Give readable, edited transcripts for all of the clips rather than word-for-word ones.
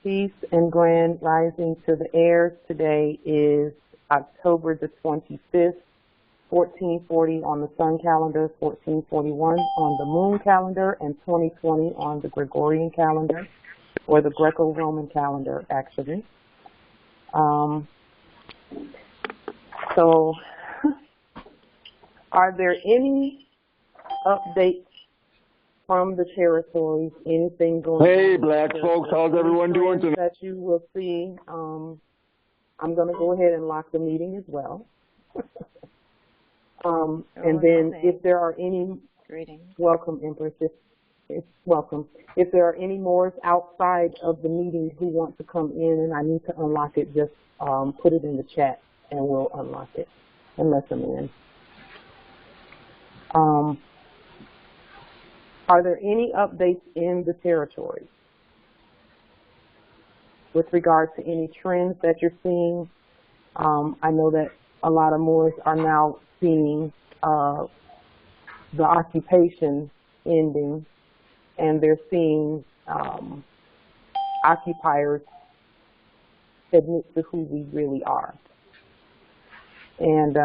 Peace and grand rising to the air. Today is October the 25th, 1440 on the sun calendar, 1441 on the moon calendar, and 2020 on the Gregorian calendar, or the Greco-Roman calendar, actually. So, are there any updates from the territories, anything going on? Hey, black folks, how's everyone doing tonight? That you will see. I'm going to go ahead and lock the meeting as well. And then if there are any, welcome, Empress, welcome. If there are any more outside of the meeting who want to come in and I need to unlock it, just put it in the chat and we'll unlock it and let them in. Are there any updates in the territories with regard to any trends that you're seeing? I know that a lot of Moors are now seeing the occupation ending, and they're seeing occupiers admit to who we really are. And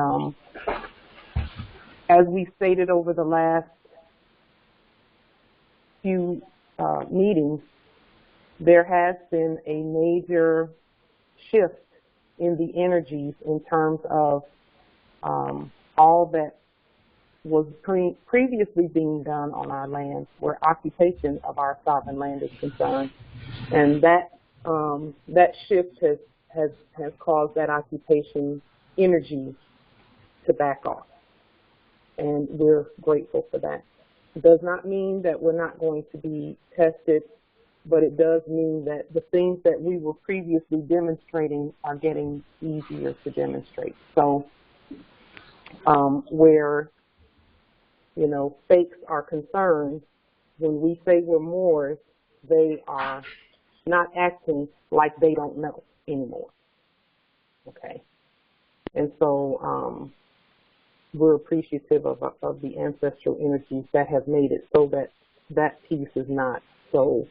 as we stated over the last few meetings, there has been a major shift in the energies in terms of all that was previously being done on our lands where occupation of our sovereign land is concerned. And that shift has caused that occupation energy to back off. And we're grateful for that. It does not mean that we're not going to be tested, but it does mean that the things that we were previously demonstrating are getting easier to demonstrate. So where, you know, fakes are concerned, when we say we're Moors, they are not acting like they don't know anymore. Okay? And so we're appreciative of the ancestral energies that have made it so that that piece is not so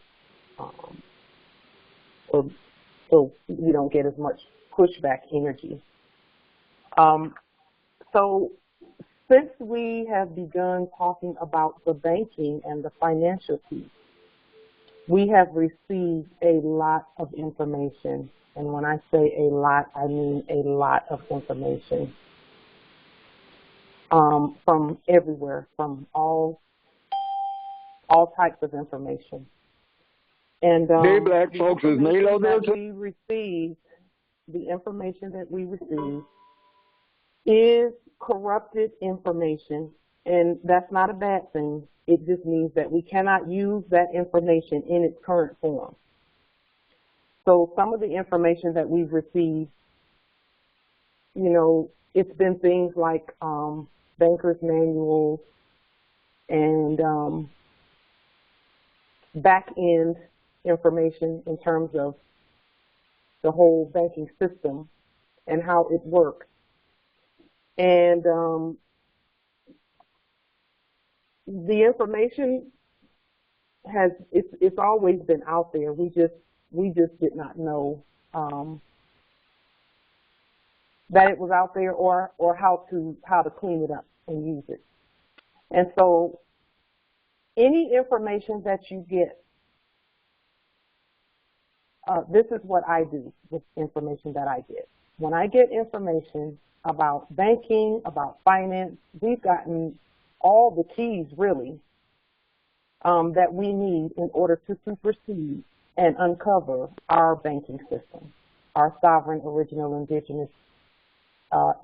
you don't get as much pushback energy. So since we have begun talking about the banking and the financial piece, we have received a lot of information. And when I say a lot, I mean a lot of information from everywhere, from all types of information. And hey, black folks, is Neil out there? The information that we received is corrupted information, and that's not a bad thing. It just means that we cannot use that information in its current form. So some of the information that we've received, you know, it's been things like banker's manuals and back-end information in terms of the whole banking system and how it works. And the information it's always been out there. We just did not know that it was out there or how to clean it up and use it. And so any information that you get, this is what I do with information that I get. When I get information about banking, about finance, we've gotten all the keys, really, that we need in order to supersede and uncover our banking system, our sovereign, original, indigenous,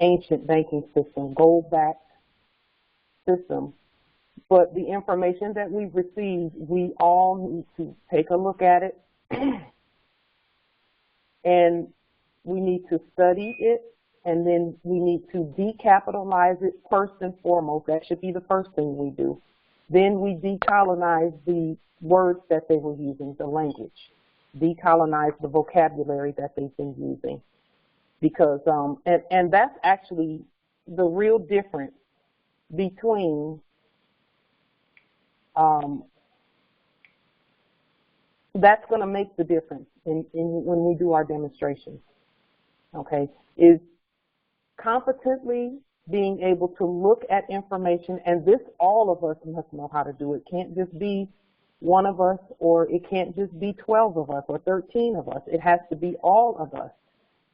ancient banking system, gold-backed system. But the information that we've received, we all need to take a look at it, and we need to study it, and then we need to decapitalize it first and foremost. That should be the first thing we do. Then we decolonize the words that they were using, the language, decolonize the vocabulary that they've been using. Because, and that's actually the real difference between That's going to make the difference when we do our demonstrations, okay, is competently being able to look at information, and this all of us must know how to do. It can't just be one of us, or it can't just be 12 of us or 13 of us. It has to be all of us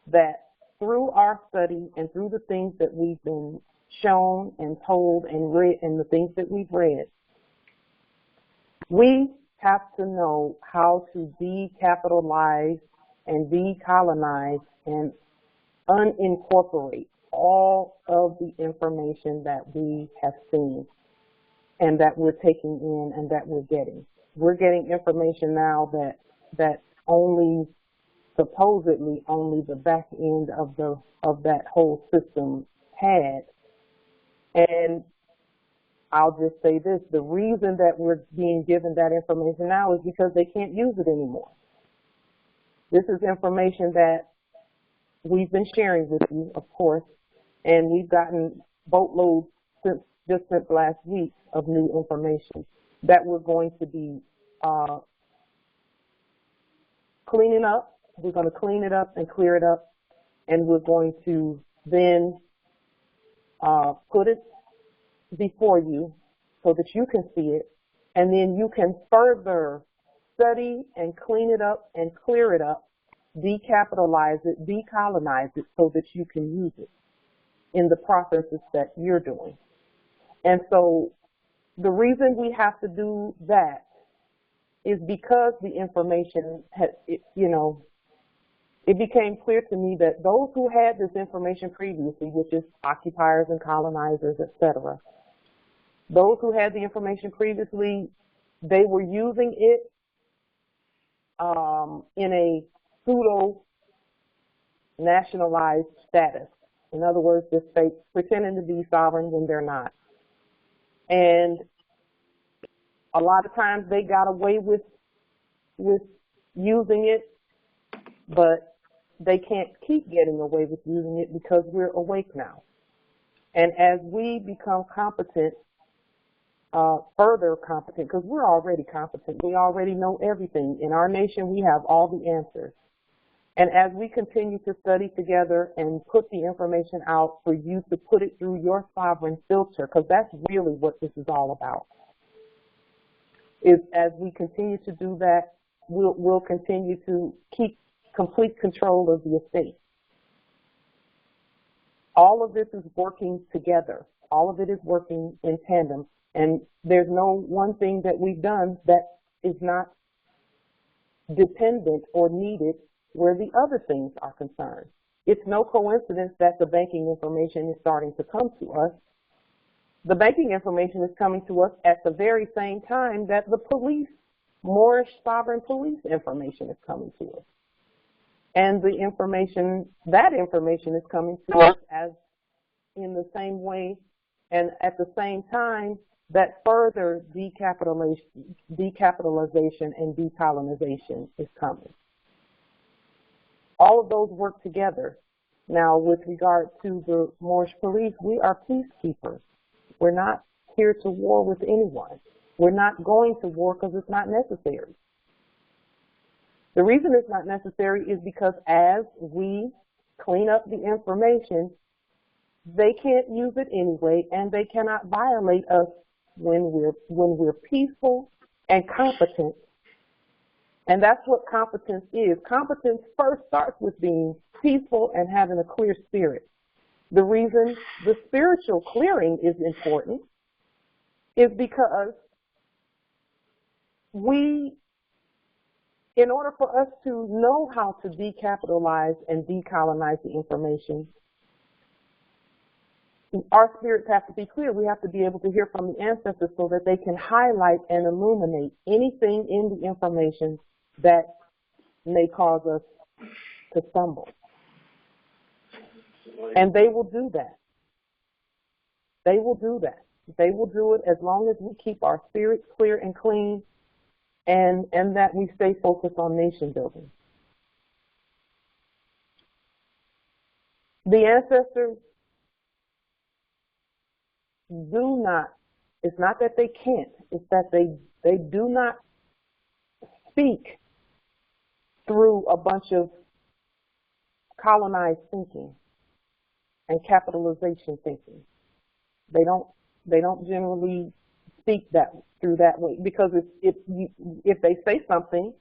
that through our study and through the things that we've been shown and told and read and the things that we've read, we have to know how to decapitalize and decolonize and unincorporate all of the information that we have seen and that we're taking in and that we're getting. We're getting information now that only supposedly only the back end of that whole system had. And I'll just say this, the reason that we're being given that information now is because they can't use it anymore. This is information that we've been sharing with you, of course, and we've gotten boatloads since last week of new information that we're going to be cleaning up. We're going to clean it up and clear it up, and we're going to then put it before you so that you can see it, and then you can further study and clean it up and clear it up, decapitalize it, decolonize it so that you can use it in the processes that you're doing. And so the reason we have to do that is because the information had, it became clear to me that those who had this information previously, which is occupiers and colonizers, etc., those who had the information previously, they were using it in a pseudo-nationalized status. In other words, just pretending to be sovereign when they're not. And a lot of times they got away with using it, but they can't keep getting away with using it because we're awake now. And as we become competent, further competent, because we're already competent, we already know everything. In our nation, we have all the answers. And as we continue to study together and put the information out for you to put it through your sovereign filter, because that's really what this is all about, is as we continue to do that, we'll continue to keep complete control of the estate. All of this is working together. All of it is working in tandem. And there's no one thing that we've done that is not dependent or needed where the other things are concerned. It's no coincidence that the banking information is starting to come to us. The banking information is coming to us at the very same time that the police, Moorish sovereign police information is coming to us. And that information is coming to us as in the same way and at the same time that further decapitalization and decolonization is coming. All of those work together. Now, with regard to the Moorish police, we are peacekeepers. We're not here to war with anyone. We're not going to war because it's not necessary. The reason it's not necessary is because as we clean up the information, they can't use it anyway, and they cannot violate us when we're peaceful and competent. And that's what competence is. Competence first starts with being peaceful and having a clear spirit. The reason the spiritual clearing is important is because in order for us to know how to decapitalize and decolonize the information, our spirits have to be clear. We have to be able to hear from the ancestors so that they can highlight and illuminate anything in the information that may cause us to stumble. And they will do that. They will do that. They will do it as long as we keep our spirits clear and clean and that we stay focused on nation building. The ancestors do not, it's not that they can't, it's that they do not speak through a bunch of colonized thinking and capitalization thinking. They don't generally speak through that way, because if they say something,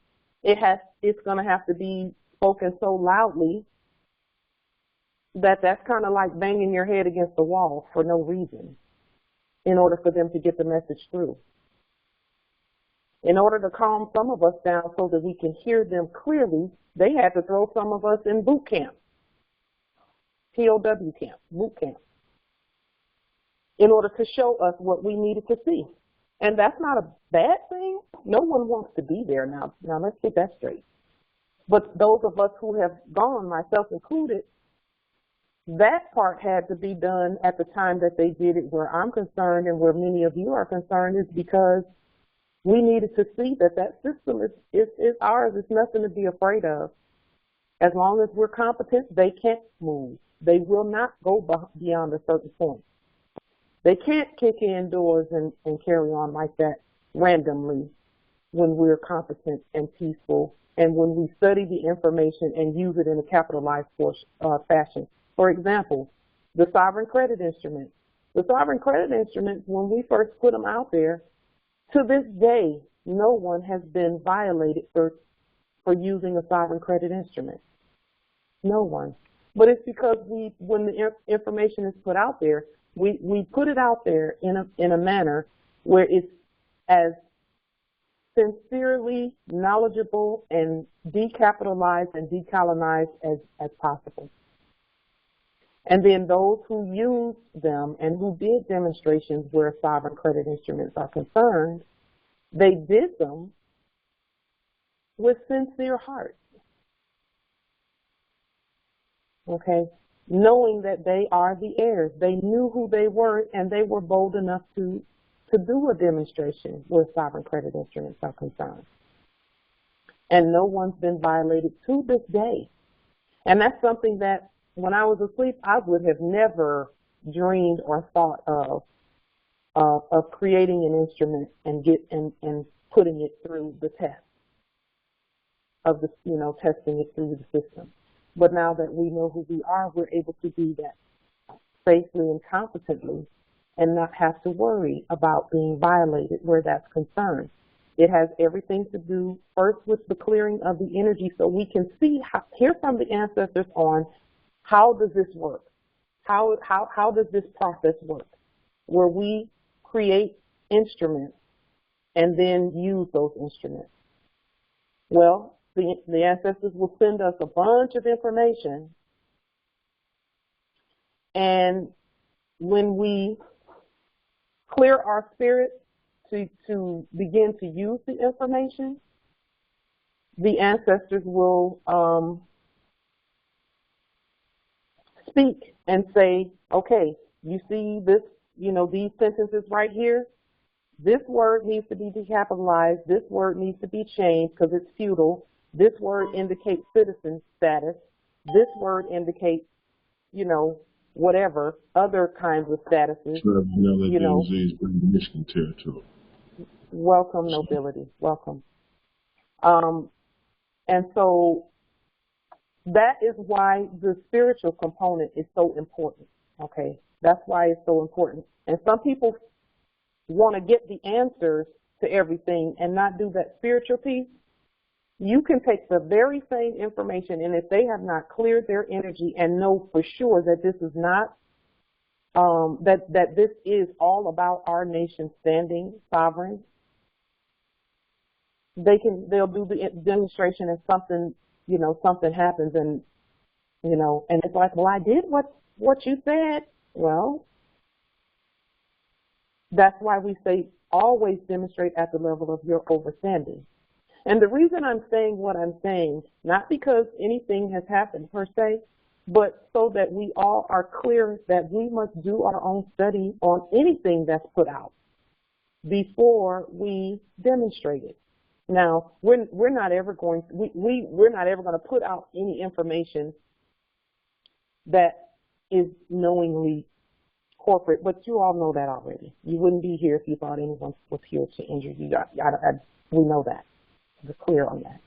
it's going to have to be spoken so loudly that that's kind of like banging your head against the wall for no reason, in order for them to get the message through. In order to calm some of us down so that we can hear them clearly, they had to throw some of us in boot camp, POW camp, boot camp, in order to show us what we needed to see. And that's not a bad thing. No one wants to be there now. Now let's get that straight. But those of us who have gone, myself included, that part had to be done at the time that they did it. Where I'm concerned, and where many of you are concerned, is because we needed to see that that system is ours. It's nothing to be afraid of. As long as we're competent, they can't move. They will not go beyond a certain point. They can't kick in doors and carry on like that randomly when we're competent and peaceful, and when we study the information and use it in a capitalized fashion. For example, the sovereign credit instruments. The sovereign credit instruments, when we first put them out there, to this day, no one has been violated for using a sovereign credit instrument. No one. But it's because when the information is put out there, we put it out there in a manner where it's as sincerely knowledgeable and decapitalized and decolonized as possible. And then those who used them and who did demonstrations where sovereign credit instruments are concerned, they did them with sincere hearts. Okay? Knowing that they are the heirs. They knew who they were, and they were bold enough to do a demonstration where sovereign credit instruments are concerned. And no one's been violated to this day. And that's something that when I was asleep, I would have never dreamed or thought of creating an instrument and putting it through the test of the, testing it through the system. But now that we know who we are, we're able to do that safely and competently and not have to worry about being violated where that's concerned. It has everything to do first with the clearing of the energy, so we can hear from the ancestors on how does this work? How does this process work? Where we create instruments and then use those instruments. Well, the ancestors will send us a bunch of information, and when we clear our spirit to begin to use the information, the ancestors will speak and say, okay, you see this, these sentences right here? This word needs to be decapitalized. This word needs to be changed because it's feudal. This word indicates citizen status. This word indicates, whatever, other kinds of statuses. Michigan territory. Welcome, nobility. Welcome. And so that is why the spiritual component is so important, okay? That's why it's so important. And some people want to get the answers to everything and not do that spiritual piece. You can take the very same information, and if they have not cleared their energy and know for sure that this is not, that this is all about our nation standing sovereign, they'll do the demonstration and something happens and it's like, well, I did what you said. Well, that's why we say always demonstrate at the level of your overstanding. And the reason I'm saying what I'm saying, not because anything has happened per se, but so that we all are clear that we must do our own study on anything that's put out before we demonstrate it. Now, we're not ever going to put out any information that is knowingly corporate, but you all know that already. You wouldn't be here if you thought anyone was here to injure you. We know that. We're clear on that.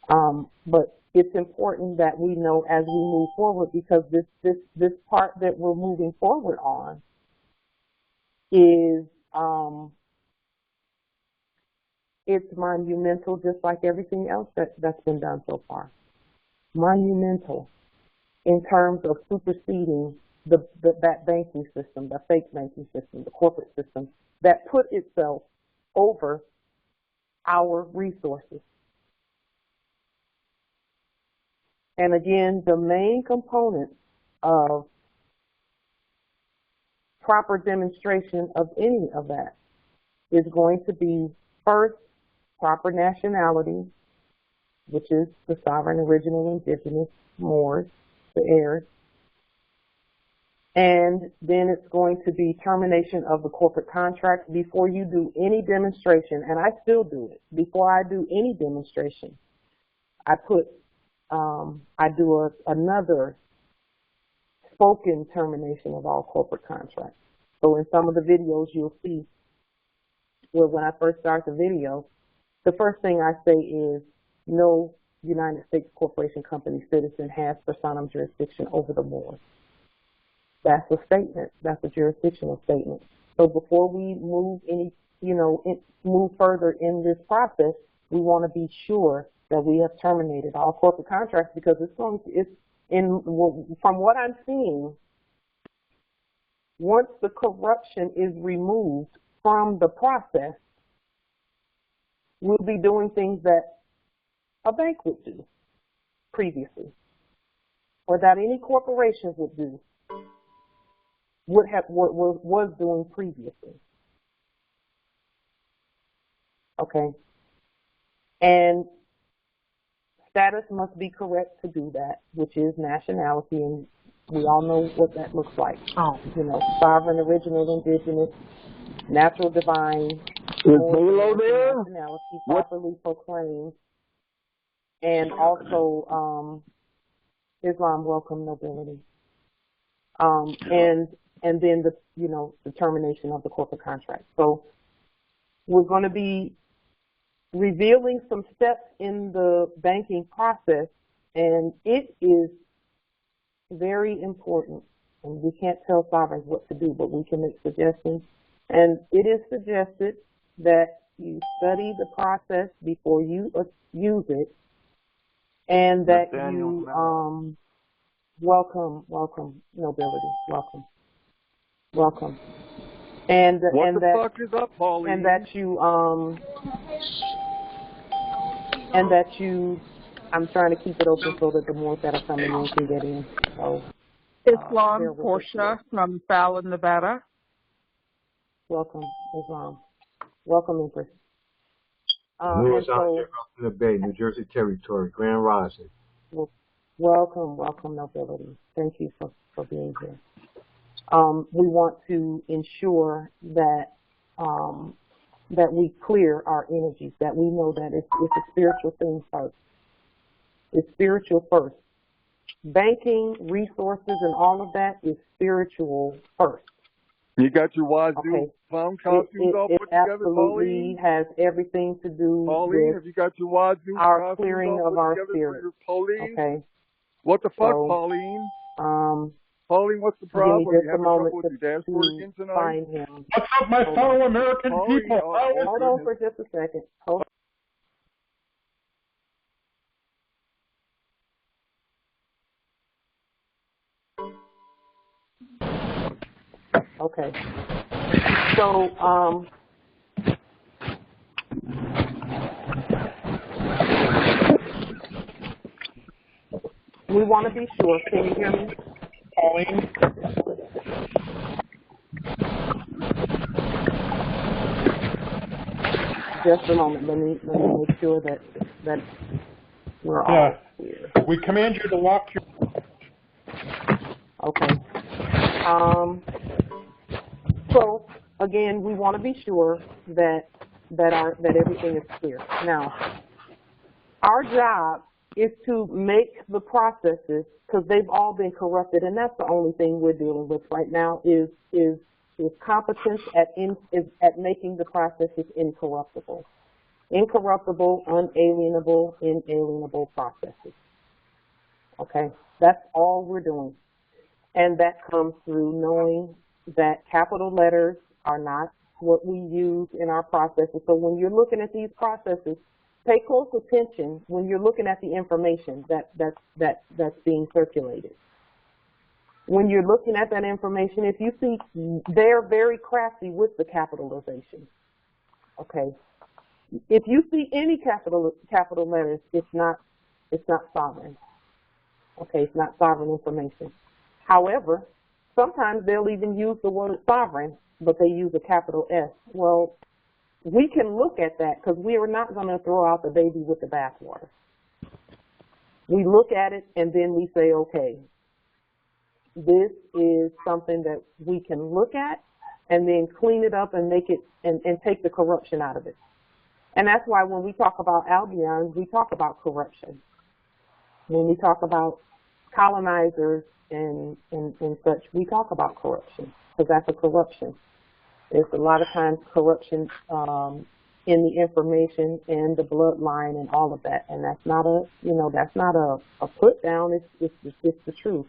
But it's important that we know as we move forward, because this part that we're moving forward on is it's monumental, just like everything else that's been done so far. Monumental in terms of superseding that banking system, the fake banking system, the corporate system that put itself over our resources. And again, the main components of proper demonstration of any of that is going to be, first, proper nationality, which is the sovereign, original, indigenous, Moors, the heirs. And then it's going to be termination of the corporate contract. Before you do any demonstration, and I still do it, before I do any demonstration, I do another spoken termination of all corporate contracts. So in some of the videos you'll see where when I first start the video, the first thing I say is, no United States corporation, company, citizen has personam jurisdiction over the Moors. That's a statement. That's a jurisdictional statement. So before we move move further in this process, we want to be sure that we have terminated all corporate contracts, because from what I'm seeing, once the corruption is removed from the process, we'll be doing things that a bank would do previously, or that any corporation would do, was doing previously. Okay? And status must be correct to do that, which is nationality, and we all know what that looks like. Oh. Sovereign, original, indigenous, natural, divine, Is Halo there? nationality properly proclaimed, and also Islam, welcome, nobility, and then the termination of the corporate contract. So we're going to be revealing some steps in the banking process, and it is very important. And we can't tell sovereigns what to do, but we can make suggestions. And it is suggested that you study the process before you use it, and that you welcome nobility, welcome, and What and the that fuck is up, Pauline? and that you I'm trying to keep it open so that the more that are coming in can get in. So Islam, Portia from Fallon, Nevada. Welcome, Islam. Welcome, Empress. Louis from the Bay, New Jersey Territory, Grand Rising. Welcome, nobility. Thank you for being here. We want to ensure that that we clear our energies, that we know that it's a spiritual thing first. It's spiritual first. Banking, resources, and all of that is spiritual first. You got your wazoo Okay. clown costumes all It put together, absolutely Pauline? has everything to do Pauline, with have you got your wazoo our costumes clearing all of put our together spirit. for your police? Okay. What the fuck, So, Pauline? Pauline, Pauline, what's the give me problem? just You a having trouble moment with your dashboard to again tonight? find him. What's up, my fellow American Pauline, people? Hold on for just a second. Hold on. Okay. So, we want to be sure. Can you hear me, Pauline? Just a moment. Let me make sure that we're all here. We command you to lock your... Okay. So again, we want to be sure that everything is clear. Now, our job is to make the processes, because they've all been corrupted, and that's the only thing we're dealing with right now is competence at making the processes incorruptible. incorruptible, unalienable, inalienable processes. Okay, that's all we're doing. And that comes through knowing that capital letters are not what we use in our processes. So when you're looking at these processes, pay close attention when you're looking at the information that's being circulated. When you're looking at that information, if you see they're very crafty with the capitalization, okay? If you see any capital letters, it's not sovereign. Okay, it's not sovereign information. However, sometimes they'll even use the word sovereign, but they use a capital S. Well, we can look at that because we are not going to throw out the baby with the bathwater. We look at it and then we say, okay, this is something that we can look at and then clean it up and make it and take the corruption out of it. And that's why when we talk about Albions, we talk about corruption. When we talk about colonizers and such, we talk about corruption because that's a corruption. There's a lot of times corruption in the information and the bloodline and all of that, and that's not a put down. It's the truth.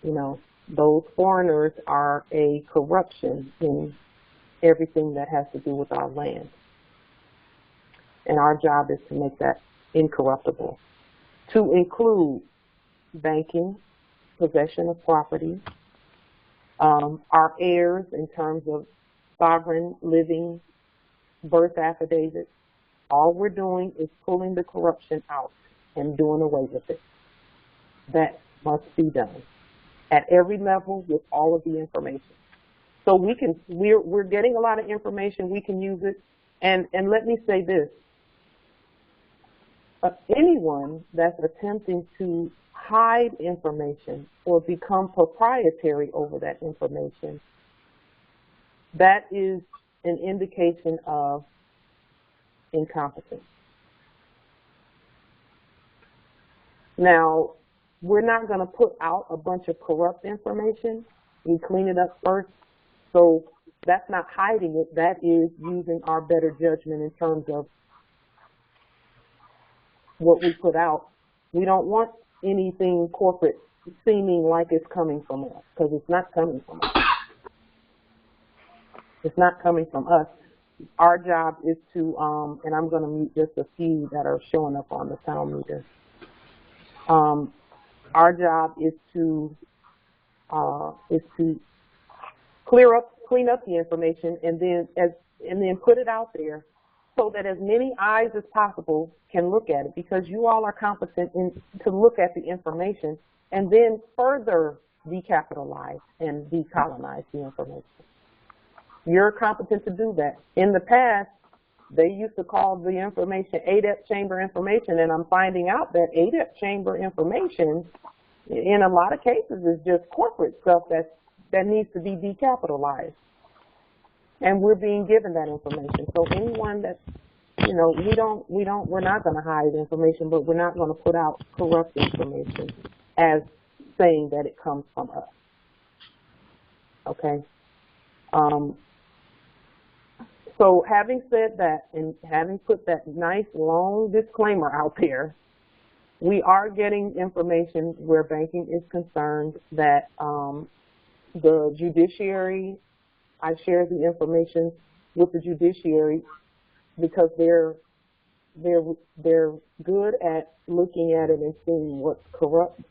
You know, those foreigners are a corruption in everything that has to do with our land, and our job is to make that incorruptible, to include banking, possession of property, our heirs in terms of sovereign living, birth affidavits. All we're doing is pulling the corruption out and doing away with it. That must be done at every level with all of the information. So we're getting a lot of information, we can use it. And let me say this, anyone that's attempting to hide information or become proprietary over that information, that is an indication of incompetence. Now, we're not going to put out a bunch of corrupt information. We clean it up first. So that's not hiding it. That is using our better judgment in terms of what we put out. We don't want anything corporate seeming like it's coming from us, because it's not coming from us. It's not coming from us. Our job is to, and I'm going to mute just a few that are showing up on the sound meter. Our job is to clean up the information and then put it out there so that as many eyes as possible can look at it, because you all are competent to look at the information and then further decapitalize and decolonize the information. You're competent to do that. In the past, they used to call the information ADEP chamber information, and I'm finding out that ADEP chamber information, in a lot of cases, is just corporate stuff that needs to be decapitalized. And we're being given that information. So anyone that, we're not going to hide information, but we're not going to put out corrupt information as saying that it comes from us. Okay? So having said that and having put that nice long disclaimer out there, we are getting information where banking is concerned that the judiciary, I share the information with the judiciary because they're good at looking at it and seeing what's corrupt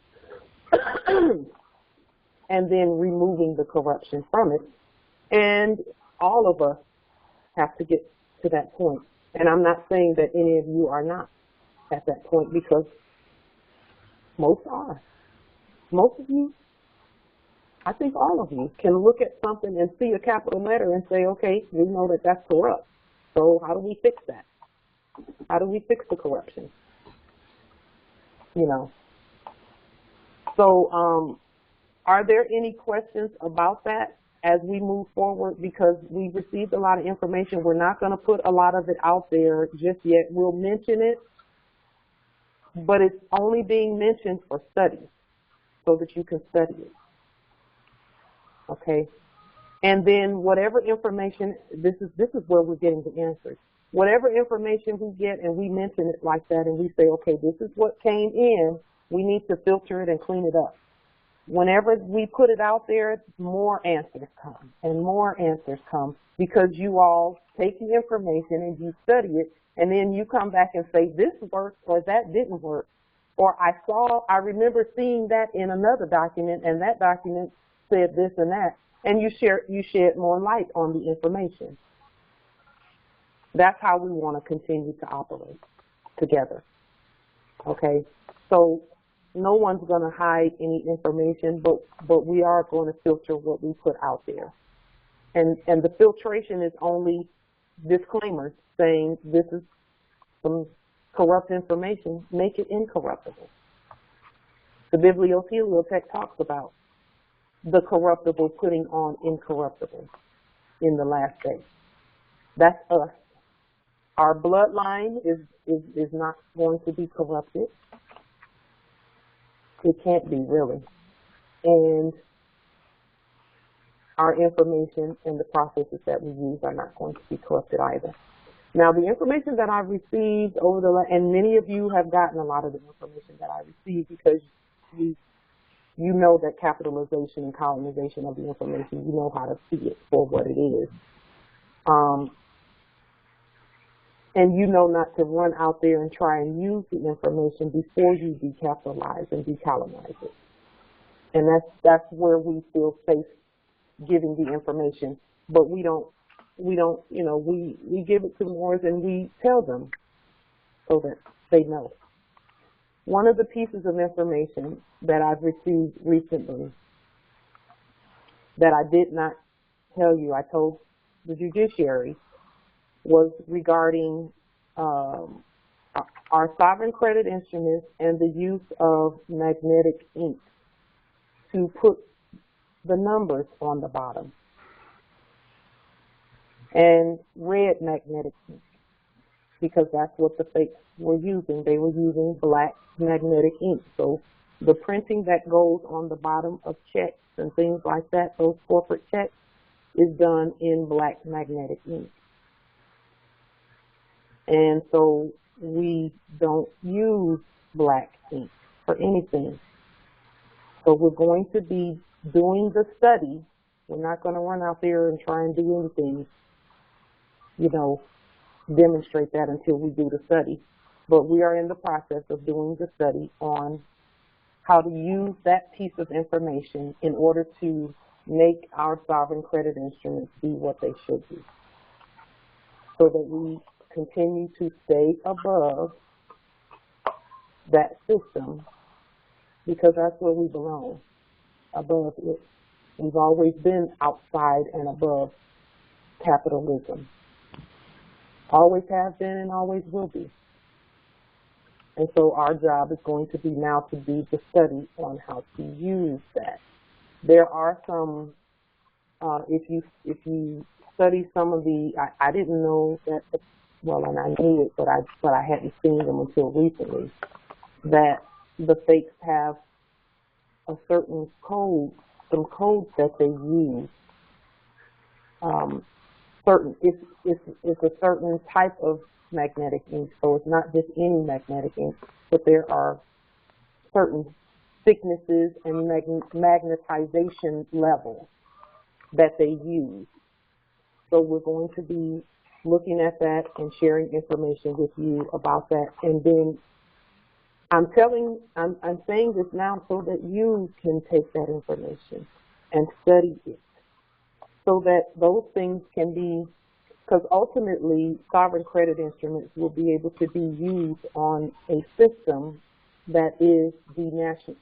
and then removing the corruption from it. And all of us have to get to that point. And I'm not saying that any of you are not at that point, because most are. Most of you, I think all of you, can look at something and see a capital letter and say, okay, we know that that's corrupt. So how do we fix that? How do we fix the corruption? So are there any questions about that as we move forward? Because we've received a lot of information. We're not going to put a lot of it out there just yet. We'll mention it, but it's only being mentioned for study so that you can study it. Okay? And then whatever information, this is where we're getting the answers. whatever information we get and we mention it like that and we say, okay, this is what came in, we need to filter it and clean it up. Whenever we put it out there, more answers come and more answers come because you all take the information and you study it, and then you come back and say, this worked or that didn't work. Or I remember seeing that in another document, and that document said this and that, and you shed more light on the information. That's how we want to continue to operate together. Okay? So no one's going to hide any information, but we are going to filter what we put out there. And the filtration is only disclaimers saying this is some corrupt information, make it incorruptible. The Bibliotheliotech talks about the corruptible putting on incorruptible in the last day. That's us. Our bloodline is not going to be corrupted. It can't be, really. And our information and the processes that we use are not going to be corrupted either. Now, the information that I've received and many of you have gotten a lot of the information that I received because you know that capitalization and colonization of the information, you know how to see it for what it is. And you know not to run out there and try and use the information before you decapitalize and decolonize it. And that's where we feel safe giving the information, but we don't, we give it to Moors and we tell them so that they know. One of the pieces of information that I've received recently that I did not tell you, I told the judiciary, was regarding our sovereign credit instruments and the use of magnetic ink to put the numbers on the bottom. And red magnetic ink, because that's what the fakes were using. They were using black magnetic ink. So the printing that goes on the bottom of checks and things like that, those corporate checks, is done in black magnetic ink. And so we don't use black ink for anything. So we're going to be doing the study. We're not going to run out there and try and do anything, demonstrate that until we do the study. But we are in the process of doing the study on how to use that piece of information in order to make our sovereign credit instruments be what they should be, so that we continue to stay above that system, because that's where we belong, above it. We've always been outside and above capitalism. Always have been and always will be. And so our job is going to be now to do the study on how to use that. There are some, if you study some of the, I didn't know that, and I knew it, but I hadn't seen them until recently, that the fakes have a certain code, some codes that they use. It's a certain type of magnetic ink, so it's not just any magnetic ink, but there are certain thicknesses and magnetization levels that they use. So we're going to be looking at that and sharing information with you about that. And then I'm saying this now so that you can take that information and study it, so that those things can be, because ultimately sovereign credit instruments will be able to be used on a system that is nationalized.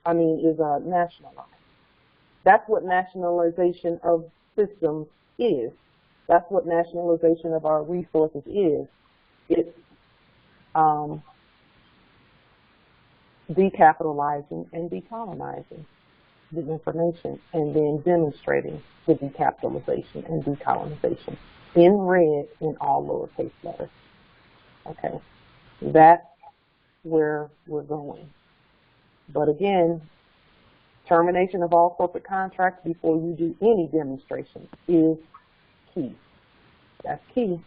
That's what nationalization of systems is. That's what nationalization of our resources is. It's decapitalizing and decolonizing the information and then demonstrating the decapitalization and decolonization in red in all lowercase letters. Okay, that's where we're going. But again, termination of all corporate contracts before you do any demonstration is key. That's key.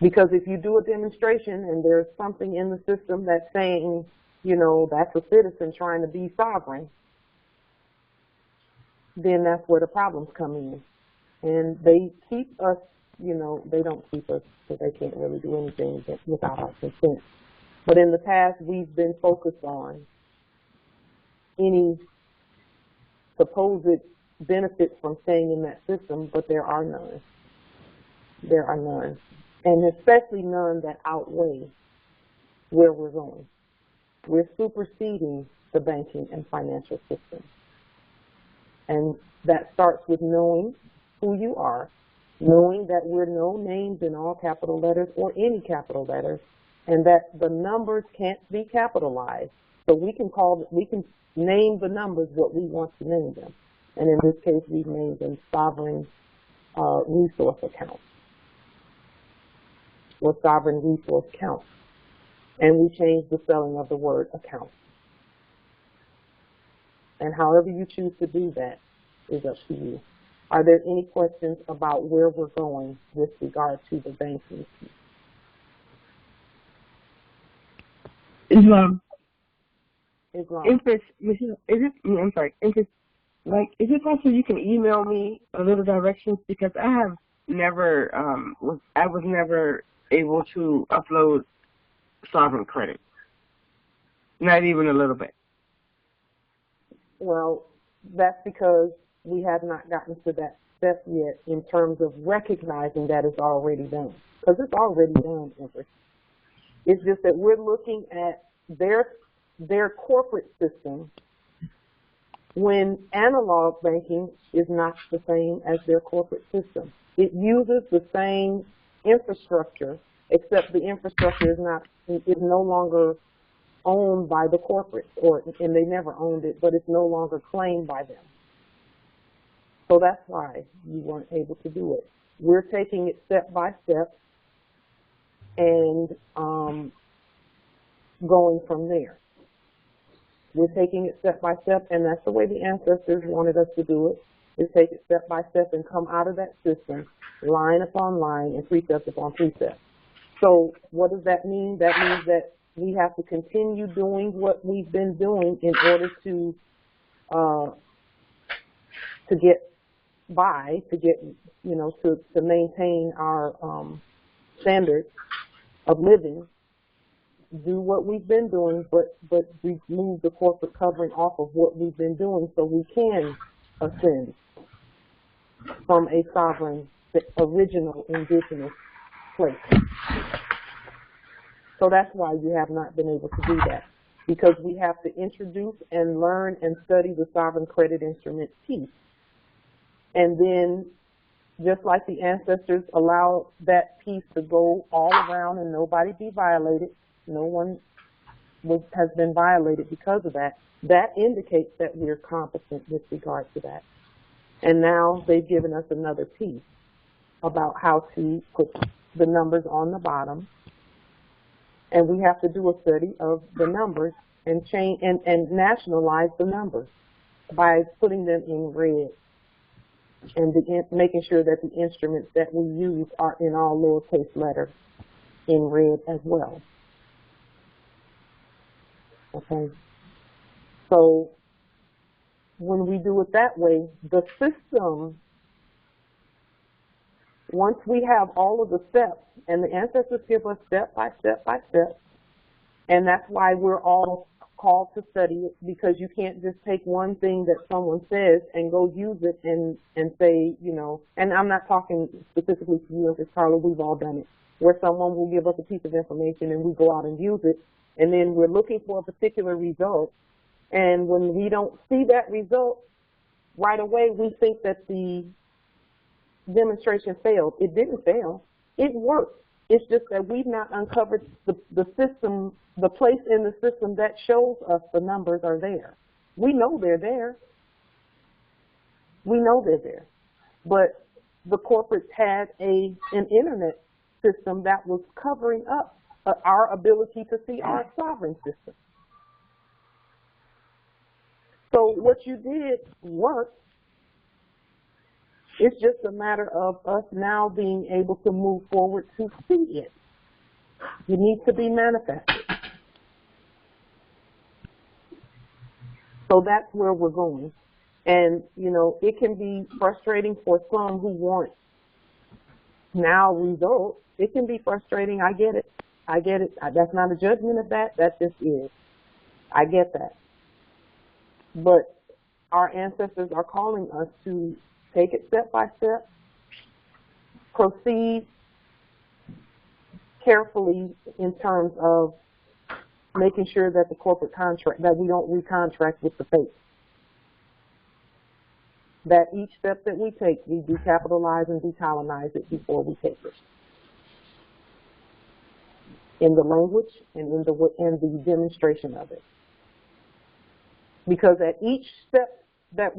Because if you do a demonstration and there's something in the system that's saying, you know, that's a citizen trying to be sovereign, then that's where the problems come in. And they keep us, you know, they don't keep us because they can't really do anything without our consent. But in the past, we've been focused on any supposed benefits from staying in that system, but there are none. There are none. And especially none that outweigh where we're going. We're superseding the banking and financial system. And that starts with knowing who you are, knowing that we're no names in all capital letters or any capital letters, and that the numbers can't be capitalized. So we can name the numbers what we want to name them. And in this case, we've named them sovereign resource accounts or sovereign resource counts. And we changed the spelling of the word account. And however you choose to do that is up to you. Are there any questions about where we're going with regard to the banking piece? Islam. Islam. Is it possible you can email me a little directions, because I have never I was never able to upload sovereign credit, not even a little bit. Well, that's because we have not gotten to that step yet in terms of recognizing that it's already done, because it's already done, Empress. It's just that we're looking at their corporate system when analog banking is not the same as their corporate system. It uses the same infrastructure, except the infrastructure is no longer owned by the corporates, and they never owned it, but it's no longer claimed by them. So that's why you weren't able to do it. We're taking it step by step and going from there. We're taking it step by step, and that's the way the ancestors wanted us to do it, is take it step by step and come out of that system, line upon line and precept upon precept. So what does that mean? That means that we have to continue doing what we've been doing in order to get by, to maintain our standards of living. Do what we've been doing, but remove the corporate covering off of what we've been doing so we can ascend from a sovereign, original indigenous place. So that's why you have not been able to do that, because we have to introduce and learn and study the sovereign credit instrument piece. And then, just like the ancestors allow that piece to go all around and nobody be violated, no one has been violated because of that. That indicates that we're competent with regard to that. And now they've given us another piece about how to put the numbers on the bottom. And we have to do a study of the numbers and change and nationalize the numbers by putting them in red and making sure that the instruments that we use are in all lowercase letters in red as well. Okay, so when we do it that way, the system, once we have all of the steps, and the ancestors give us step by step by step, and that's why we're all called to study it, because you can't just take one thing that someone says and go use it and say, and I'm not talking specifically to you, Mrs. Carla, we've all done it, where someone will give us a piece of information and we go out and use it, and then we're looking for a particular result, and when we don't see that result right away, we think that the demonstration failed. It didn't fail. It worked. It's just that we've not uncovered the system, the place in the system that shows us the numbers are there. We know they're there. We know they're there. But the corporates had an internet system that was covering up our ability to see our sovereign system. So what you did worked. It's just a matter of us now being able to move forward to see it. It needs to be manifested. So that's where we're going. And, you know, it can be frustrating for some who want now results. It can be frustrating. I get it. I get it. That's not a judgment of that. That just is. I get that. But our ancestors are calling us to take it step by step, proceed carefully in terms of making sure that the corporate contract, that we don't recontract with the fake. That each step that we take, we decapitalize and decolonize it before we take it. In the language and in the demonstration of it. Because at each step that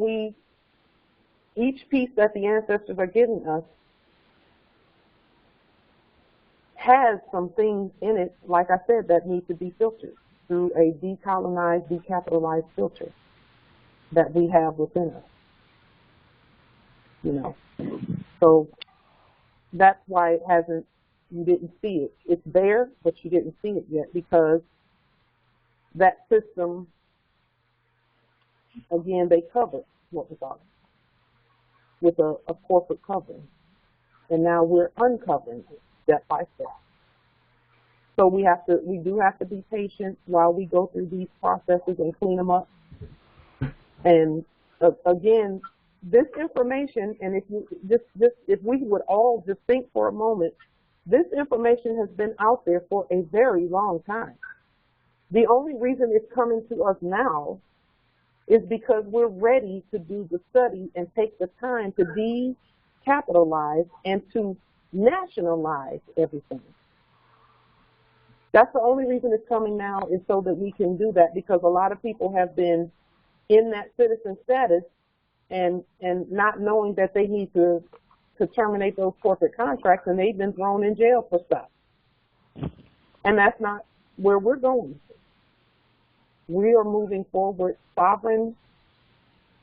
each piece that the ancestors are giving us has some things in it, like I said, that need to be filtered through a decolonized, decapitalized filter that we have within us. You know, so that's why it hasn't, you didn't see it. It's there, but you didn't see it yet because that system, again, they covered what was on it with a corporate covering. And now we're uncovering it step by step. So we do have to be patient while we go through these processes and clean them up. And again, this information, and if we would all just think for a moment, this information has been out there for a very long time. The only reason it's coming to us now is because we're ready to do the study and take the time to decapitalize and to nationalize everything. That's the only reason it's coming now, is so that we can do that, because a lot of people have been in that citizen status and not knowing that they need to terminate those corporate contracts, and they've been thrown in jail for stuff. And that's not where we're going. We are moving forward sovereign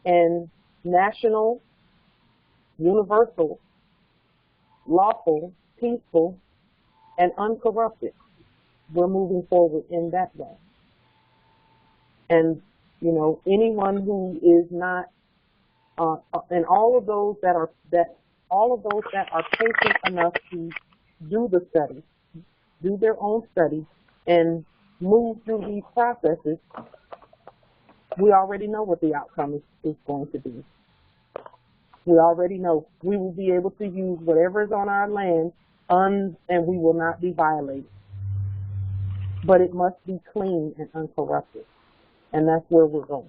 and national, universal, lawful, peaceful, and uncorrupted. We're moving forward in that way. And, you know, anyone who is not, and all of those that are patient enough to do the study, do their own study, and move through these processes, we already know what the outcome is going to be. We already know we will be able to use whatever is on our land, and we will not be violated. But it must be clean and uncorrupted, and that's where we're going.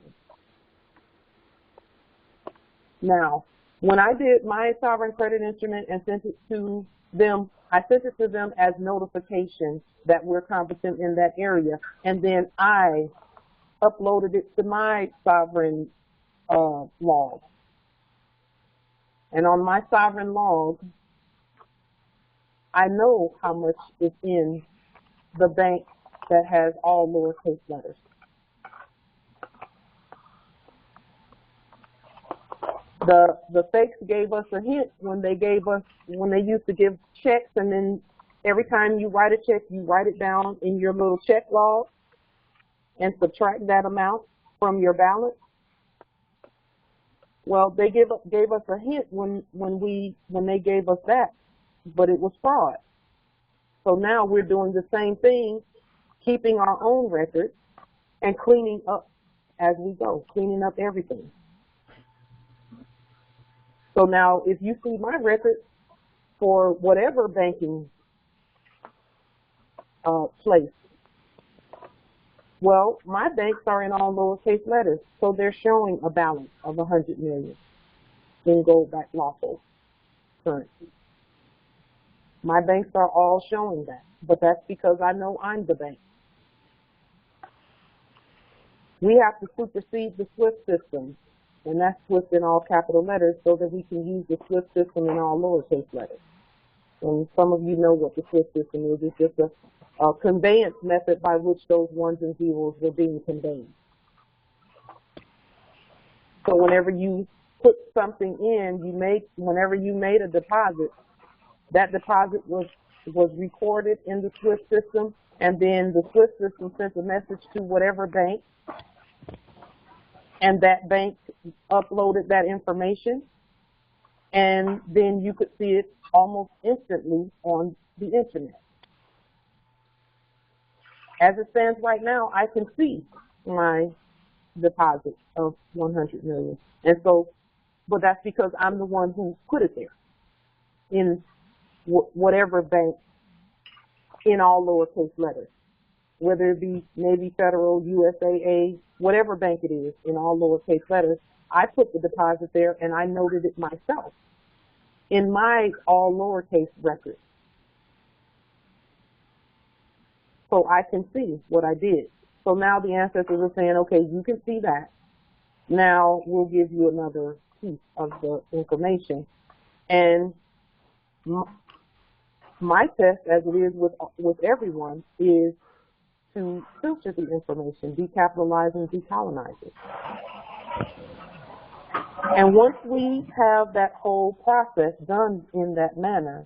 Now, when I did my sovereign credit instrument and sent it to them, I sent it to them as notification that we're competent in that area, and then I uploaded it to my sovereign log. And on my sovereign log, I know how much is in the bank that has all lowercase letters. The fakes gave us a hint when they used to give checks, and then every time you write a check, you write it down in your little check log and subtract that amount from your balance. Well, they gave us a hint when they gave us that, but it was fraud. So now we're doing the same thing, keeping our own records and cleaning up as we go, cleaning up everything. So now if you see my record for whatever banking place, well, my banks are in all lowercase letters, so they're showing a balance of 100 million in gold-backed lawful currency. My banks are all showing that, but that's because I know I'm the bank. We have to supersede the SWIFT system, and that's SWIFT in all capital letters, so that we can use the SWIFT system in all lowercase letters. And some of you know what the SWIFT system is. It's just a conveyance method by which those ones and zeros were being conveyed. So whenever you put something in, whenever you made a deposit, that deposit was recorded in the SWIFT system, and then the SWIFT system sent a message to whatever bank, and that bank uploaded that information, and then you could see it almost instantly on the internet. As it stands right now, I can see my deposit of $100 million. And so, but that's because I'm the one who put it there in whatever bank, in all lowercase letters, whether it be Navy Federal, USAA, whatever bank it is, in all lowercase letters. I put the deposit there and I noted it myself in my all lowercase record. So I can see what I did. So now the ancestors are saying, okay, you can see that. Now we'll give you another piece of the information. And my test, as it is with everyone, is to filter the information, decapitalize and decolonize it. And once we have that whole process done in that manner,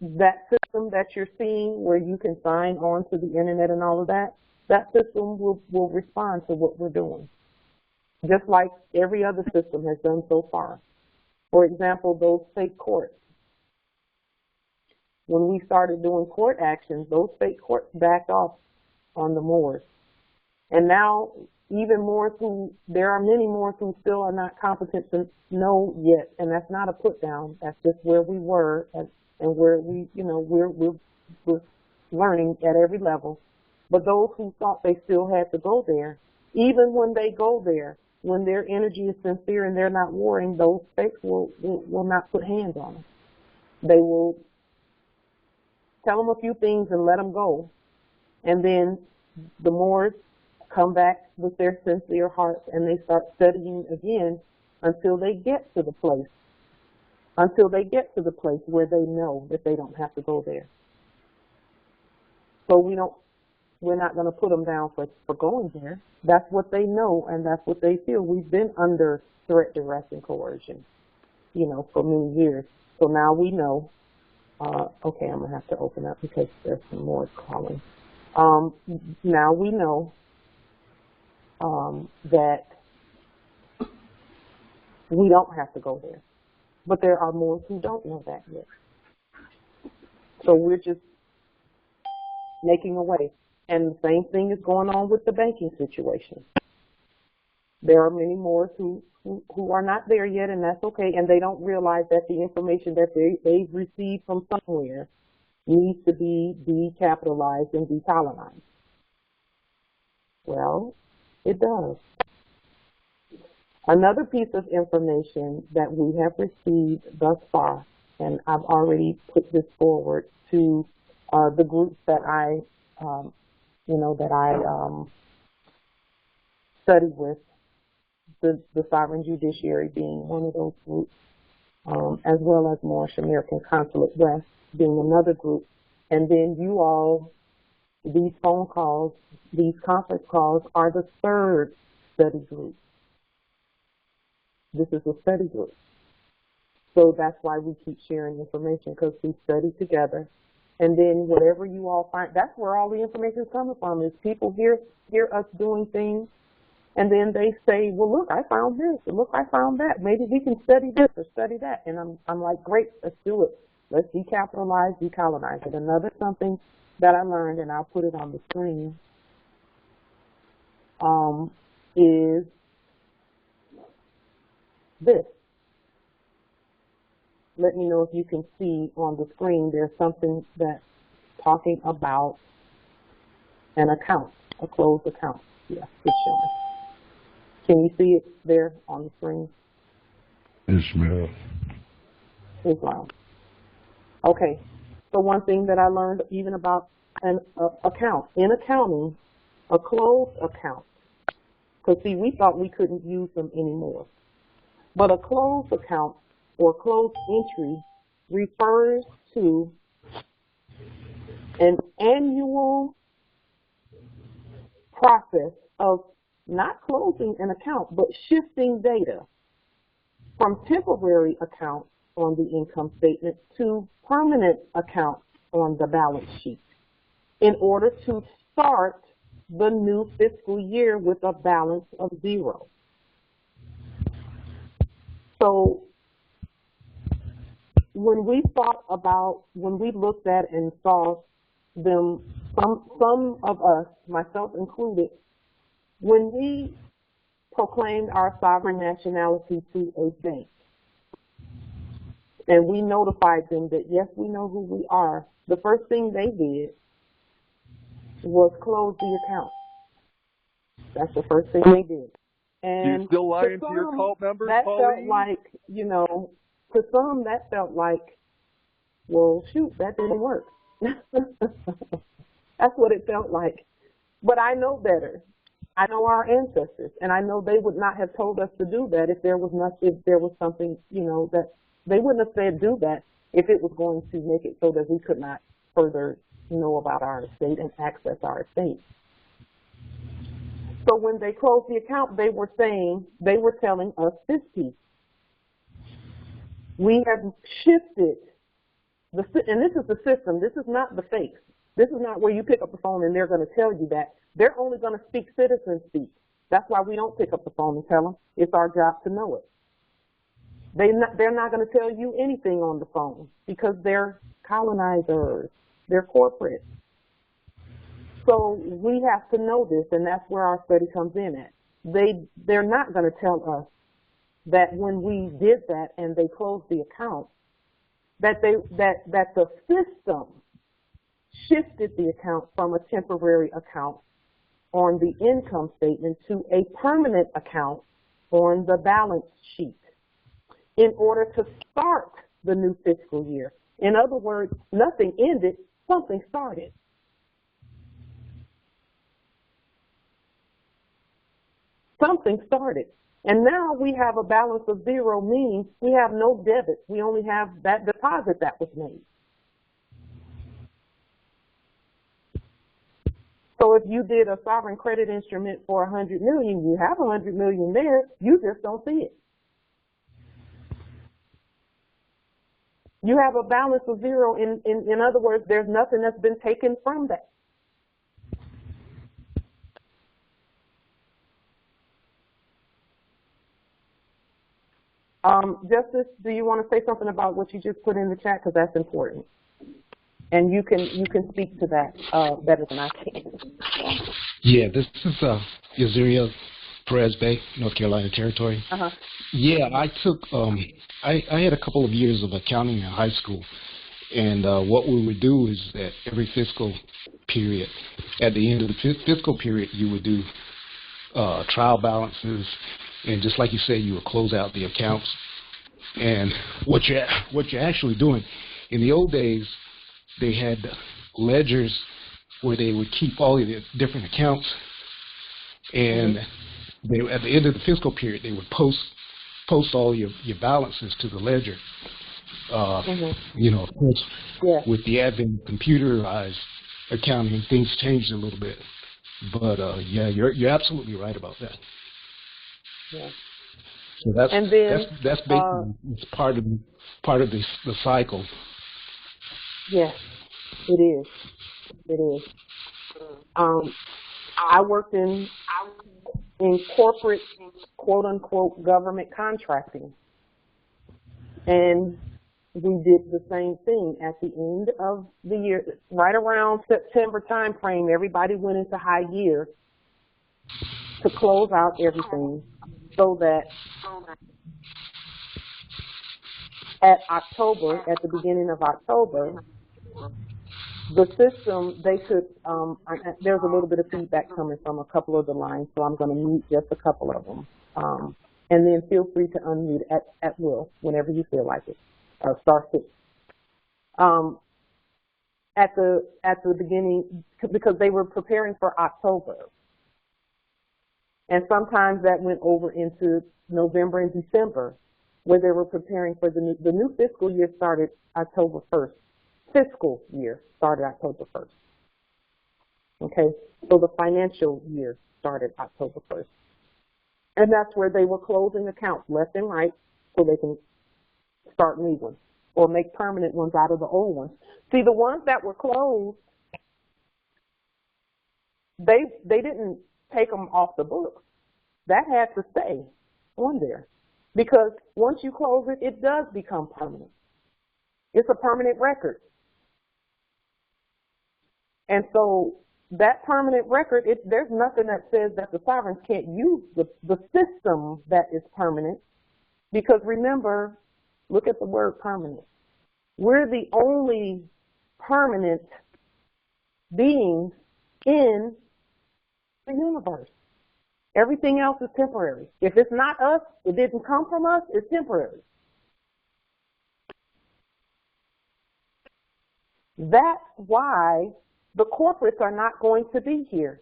that system that you're seeing where you can sign on to the internet and all of that, that system will respond to what we're doing, just like every other system has done so far. For example, those fake courts. When we started doing court actions, those fake courts backed off on the Moors. And now, even Moors there are many Moors who still are not competent to know yet, and that's not a put down, that's just where we were, and where we're learning at every level. But those who thought they still had to go there, even when they go there, when their energy is sincere and they're not warring, those fakes will not put hands on them. They will tell them a few things and let them go. And then the Moors come back with their sincere hearts and they start studying again until they get to the place. Until they get to the place where they know that they don't have to go there. So we're not going to put them down for going there. That's what they know and that's what they feel. We've been under threat, duress, and coercion, for many years. So now we know. Okay, I'm going to have to open up because there's some more calling. Now we know that we don't have to go there. But there are more who don't know that yet. So we're just making a way. And the same thing is going on with the banking situation. There are many more who are not there yet, and that's okay. And they don't realize that the information that they've received from somewhere needs to be decapitalized and decolonized. Well, it does. Another piece of information that we have received thus far, and I've already put this forward to the groups that I studied with, the Sovereign Judiciary being one of those groups, as well as Moorish American Consulate West being another group. And then you all, these phone calls, these conference calls are the third study group. This is a study group. So that's why we keep sharing information, because we study together. And then whatever you all find, that's where all the information is coming from, is people hear us doing things, and then they say, well, look, I found this, and look, I found that. Maybe we can study this or study that. And I'm like, great, let's do it. Let's decapitalize, decolonize it. Another something that I learned, and I'll put it on the screen, is this. Let me know if you can see on the screen, there's something that's talking about an account, a closed account. Yeah, it's showing. Can you see it there on the screen? Islam. Okay. So one thing that I learned even about an account. In accounting, a closed account, because see, we thought we couldn't use them anymore. But a closed account or closed entry refers to an annual process of not closing an account, but shifting data from temporary accounts on the income statement to permanent accounts on the balance sheet in order to start the new fiscal year with a balance of 0. So when we looked at and saw them, some of us, myself included, when we proclaimed our sovereign nationality to a bank, and we notified them that, yes, we know who we are, the first thing they did was close the account. That's the first thing they did. And you still lying to your cult members, that Pauline? felt like, to some that felt like, well, shoot, that didn't work. That's what it felt like. But I know better. I know our ancestors, and I know they would not have told us to do that if there was something, that they wouldn't have said do that if it was going to make it so that we could not further know about our estate and access our estate. So when they closed the account, they were telling us this piece. We have shifted, and this is the system. This is not the fakes. This is not where you pick up the phone and they're going to tell you that. They're only going to speak citizen speak. That's why we don't pick up the phone and tell them. It's our job to know it. They're not going to tell you anything on the phone because they're colonizers. They're corporate. So we have to know this, and that's where our study comes in at. They're not going to tell us that when we did that and they closed the account, that the system shifted the account from a temporary account on the income statement to a permanent account on the balance sheet in order to start the new fiscal year. In other words, nothing ended, something started. Something started. And now we have a balance of 0, meaning we have no debit. We only have that deposit that was made. So if you did a sovereign credit instrument for $100 million, you have $100 million there, you just don't see it. You have a balance of 0. In other words, there's nothing that's been taken from that. Justice, do you want to say something about what you just put in the chat? Because that's important. And you can speak to that better than I can. Yeah, this is Yaziria Perez Bay, North Carolina Territory. Uh-huh. Yeah, I took, I had a couple of years of accounting in high school. And what we would do is that every fiscal period, at the end of the fiscal period, you would do trial balances. And just like you said, you would close out the accounts. And what you're actually doing, in the old days, they had ledgers where they would keep all of the different accounts, and they, at the end of the fiscal period, they would post all your balances to the ledger. Of course, with the advent of computerized accounting, things changed a little bit. But yeah, you're absolutely right about that. Yeah. So that's basically it's part of the cycle. Yes, it is. It is. I worked in corporate, quote unquote, government contracting, and we did the same thing at the end of the year, right around September time frame. Everybody went into high gear to close out everything, so that at the beginning of October, the system, they could, there's a little bit of feedback coming from a couple of the lines, so I'm going to mute just a couple of them. And then feel free to unmute at will whenever you feel like it. Star 6. At the beginning, because they were preparing for October. And sometimes that went over into November and December, where they were preparing for the new fiscal year started October 1st. Fiscal year started October 1st. Okay, so the financial year started October 1st. And that's where they were closing accounts left and right so they can start new ones or make permanent ones out of the old ones. See, the ones that were closed, they didn't take them off the books. That had to stay on there because once you close it, it does become permanent. It's a permanent record. And so that permanent record, there's nothing that says that the sovereigns can't use the system that is permanent because remember, look at the word permanent. We're the only permanent beings in the universe. Everything else is temporary. If it's not us, it didn't come from us, it's temporary. That's why the corporates are not going to be here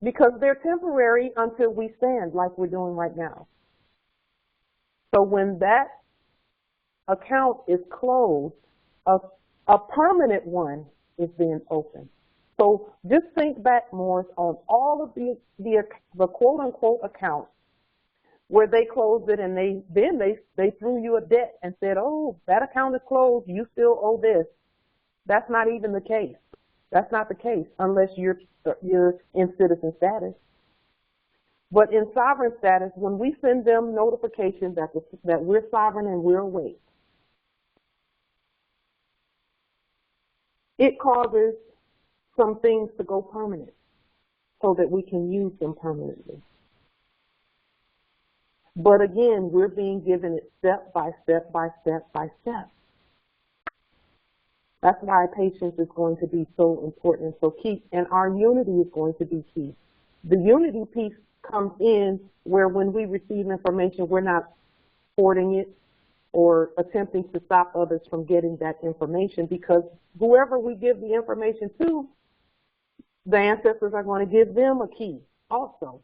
because they're temporary until we stand like we're doing right now. So when that account is closed, a permanent one is being opened. So just think back, Morris, on all of the quote-unquote accounts where they closed it and they threw you a debt and said, oh, that account is closed, you still owe this. That's not even the case. That's not the case unless you're in citizen status. But in sovereign status, when we send them notification that we're sovereign and we're awake, it causes some things to go permanent so that we can use them permanently. But again, we're being given it step by step by step by step. That's why patience is going to be so important, so key, and our unity is going to be key. The unity piece comes in where when we receive information, we're not hoarding it or attempting to stop others from getting that information because whoever we give the information to, the ancestors are going to give them a key also.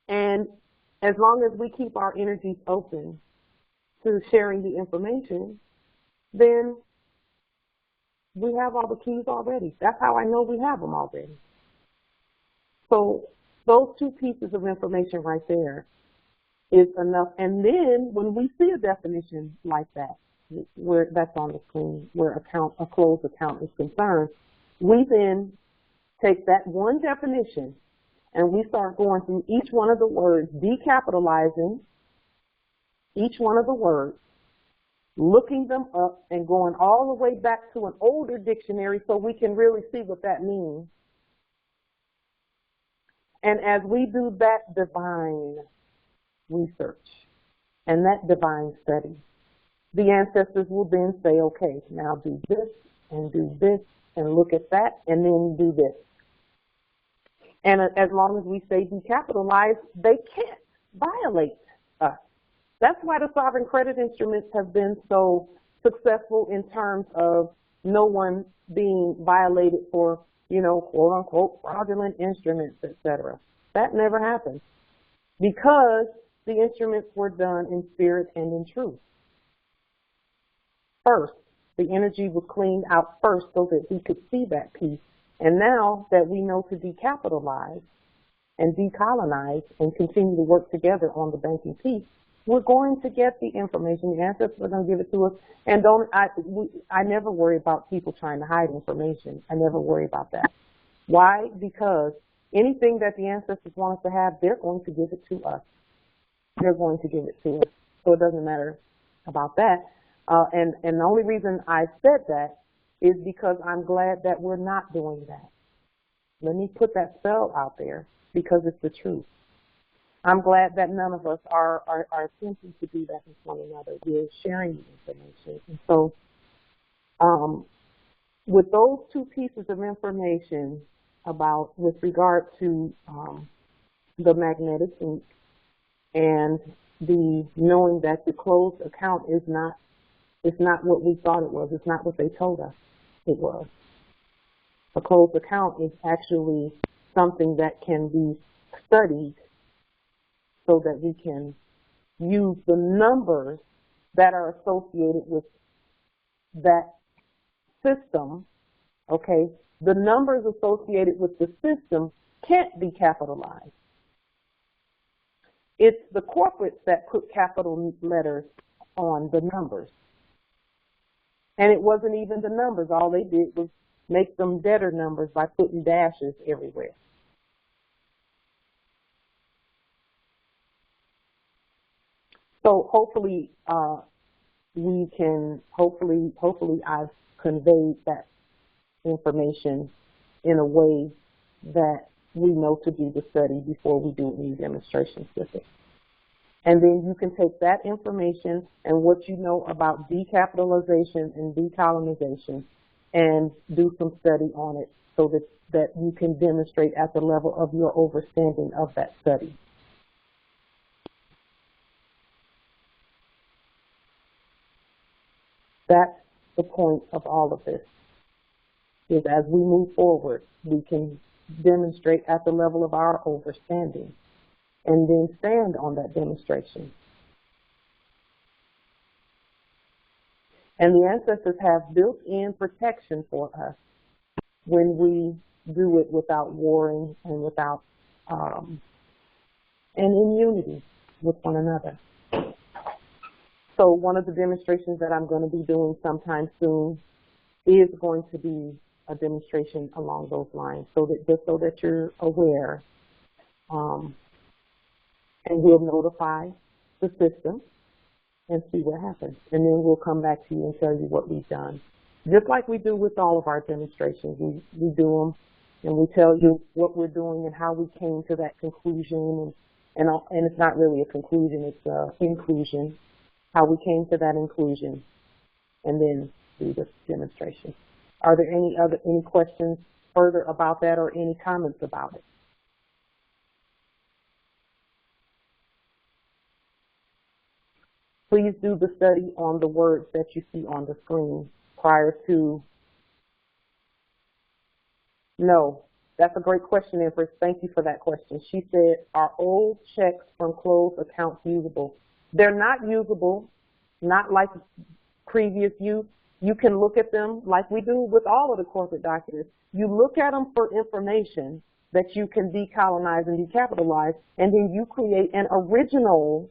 And as long as we keep our energies open to sharing the information, then we have all the keys already. That's how I know we have them already. So those two pieces of information right there is enough. And then when we see a definition like that, where that's on the screen, where a closed account is concerned, we then take that one definition and we start going through each one of the words, decapitalizing each one of the words, looking them up and going all the way back to an older dictionary so we can really see what that means. And as we do that divine research and that divine study, the ancestors will then say, okay, now do this and look at that and then do this. And as long as we say decapitalize, they can't violate us. That's why the sovereign credit instruments have been so successful in terms of no one being violated for, quote unquote, fraudulent instruments, etc. That never happened because the instruments were done in spirit and in truth. First, the energy was cleaned out first so that we could see that piece. And now that we know to decapitalize and decolonize and continue to work together on the banking piece, we're going to get the information. The ancestors are going to give it to us. And I never worry about people trying to hide information. I never worry about that. Why? Because anything that the ancestors want us to have, they're going to give it to us. They're going to give it to us. So it doesn't matter about that. And the only reason I said that is because I'm glad that we're not doing that. Let me put that spell out there because it's the truth. I'm glad that none of us are attempting to do that with one another. We're sharing the information. And so with those two pieces of information with regard to the magnetic ink and the knowing that the closed account is not what we thought it was. It's not what they told us it was. A closed account is actually something that can be studied so that we can use the numbers that are associated with that system, okay, The numbers associated with the system can't be capitalized. It's the corporates that put capital letters on the numbers. And it wasn't even the numbers. All they did was make them debtor numbers by putting dashes everywhere. So hopefully hopefully I've conveyed that information in a way that we know to do the study before we do any demonstrations with it. And then you can take that information and what you know about decapitalization and decolonization and do some study on it so that you can demonstrate at the level of your understanding of that study. That's the point of all of this, is as we move forward, we can demonstrate at the level of our understanding and then stand on that demonstration. And the ancestors have built-in protection for us when we do it without warring and without and in unity with one another. So one of the demonstrations that I'm going to be doing sometime soon is going to be a demonstration along those lines, so that just so that you're aware, and we'll notify the system and see what happens. And then we'll come back to you and tell you what we've done. Just like we do with all of our demonstrations, we do them and we tell you what we're doing and how we came to that conclusion. And it's not really a conclusion, it's an inclusion, how we came to that inclusion, and then do the demonstration. Are there any questions further about that or any comments about it? Please do the study on the words that you see on the screen prior to. No, that's a great question, Empress. Thank you for that question. She said, are old checks from closed accounts usable? They're not usable, not like previous use. You can look at them like we do with all of the corporate documents. You look at them for information that you can decolonize and decapitalize, and then you create an original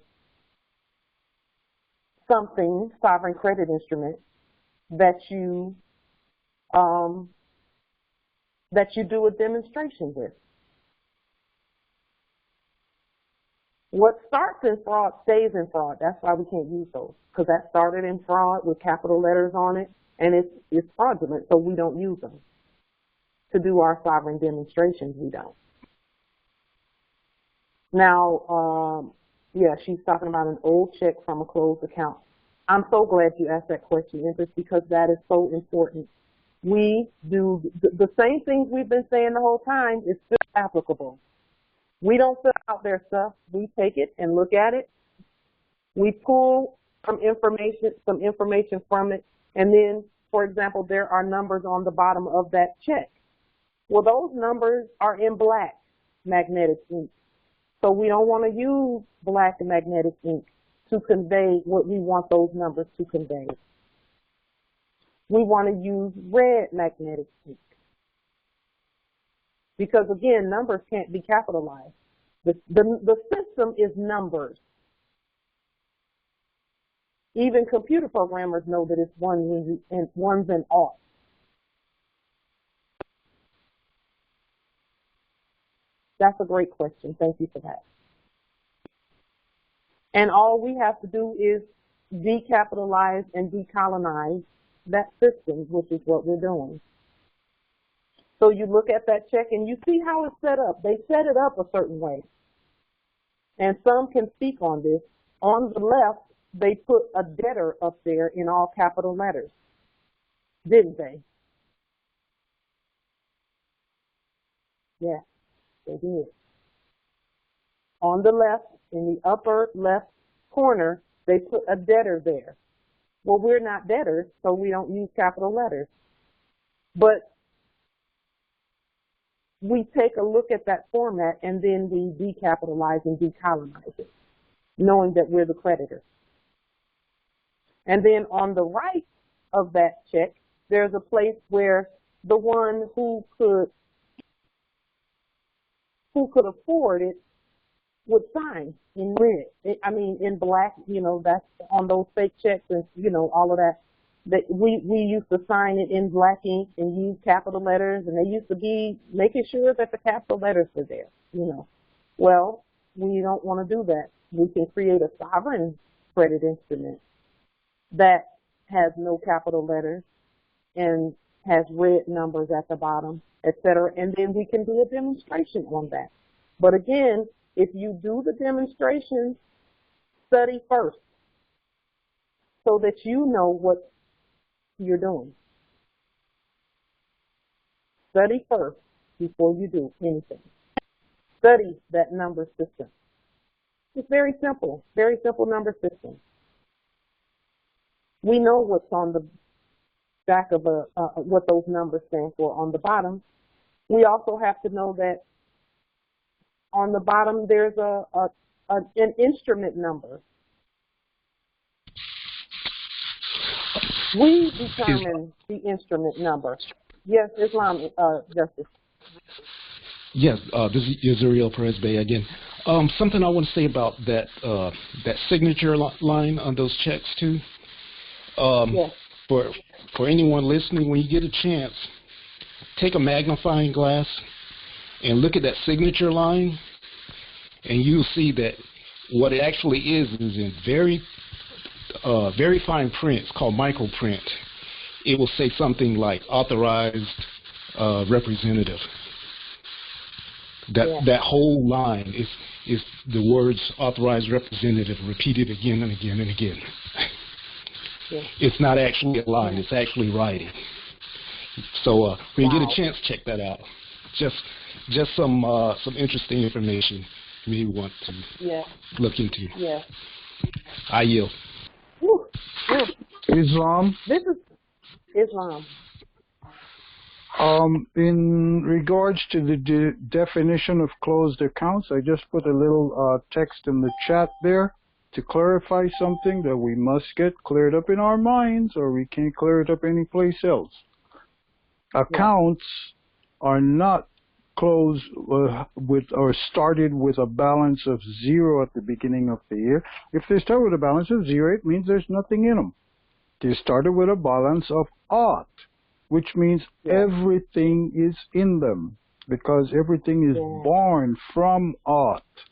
something, sovereign credit instrument, that you do a demonstration with. What starts in fraud stays in fraud. That's why we can't use those, because that started in fraud with capital letters on it, and it's fraudulent, so we don't use them. To do our sovereign demonstrations, we don't. Now, yeah, she's talking about an old check from a closed account. I'm so glad you asked that question, Empress, because that is so important. We do the same things we've been saying the whole time is still applicable. We don't fill out their stuff. We take it and look at it. We pull some information from it, and then, for example, there are numbers on the bottom of that check. Well, those numbers are in black magnetic ink. So we don't want to use black magnetic ink to convey what we want those numbers to convey. We want to use red magnetic ink. Because, again, numbers can't be capitalized. The system is numbers. Even computer programmers know that it's ones and aughts. That's a great question. Thank you for that. And all we have to do is decapitalize and decolonize that system, which is what we're doing. So you look at that check and you see how it's set up. They set it up a certain way. And some can speak on this. On the left, they put a debtor up there in all capital letters, didn't they? Yes, they did. On the left, in the upper left corner, they put a debtor there. Well, we're not debtors, so we don't use capital letters. But we take a look at that format and then we decapitalize and decolonize it, knowing that we're the creditor. And then on the right of that check, there's a place where the one who could afford it would sign in red. In black, that's on those fake checks and, all of that. That we used to sign it in black ink and use capital letters, and they used to be making sure that the capital letters were there, Well, we don't want to do that. We can create a sovereign credit instrument that has no capital letters and has red numbers at the bottom, etc. And then we can do a demonstration on that. But again, if you do the demonstration, study first so that you know what you're doing. Study first before you do anything. Study that number system. It's very simple number system. We know what's on the back of what those numbers stand for on the bottom. We also have to know that on the bottom there's an instrument number. We determine the instrument number. Yes, Islam, Justice. Yes, this is Israel Perez Bay again. Something I want to say about that signature line on those checks too. Yes. For anyone listening, when you get a chance, take a magnifying glass and look at that signature line, and you'll see that what it actually is in very fine print. It's called microprint. It will say something like authorized representative. That whole line is the words authorized representative repeated again and again and again. Yeah. It's not actually a line, it's actually writing. So when you get a chance, check that out. Just some interesting information you may want to look into. Yeah. I yield. Woo. Islam. This is Islam. In regards to the definition of closed accounts, I just put a little text in the chat there to clarify something that we must get cleared up in our minds, or we can't clear it up anyplace else. Accounts are not closed with or started with a balance of 0 at the beginning of the year. If they start with a balance of 0, it means there's nothing in them. They started with a balance of ought, which means everything is in them, because everything is born from ought,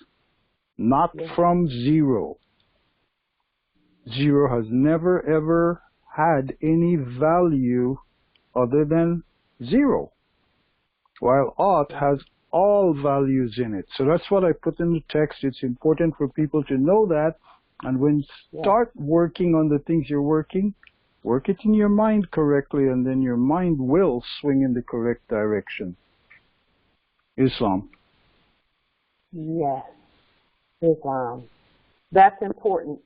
not from 0. 0 has never ever had any value other than 0, while ought has all values in it. So that's what I put in the text. It's important for people to know that, and when you start working on the things you're working, work it in your mind correctly, and then your mind will swing in the correct direction. Islam. Yes, Islam. That's important.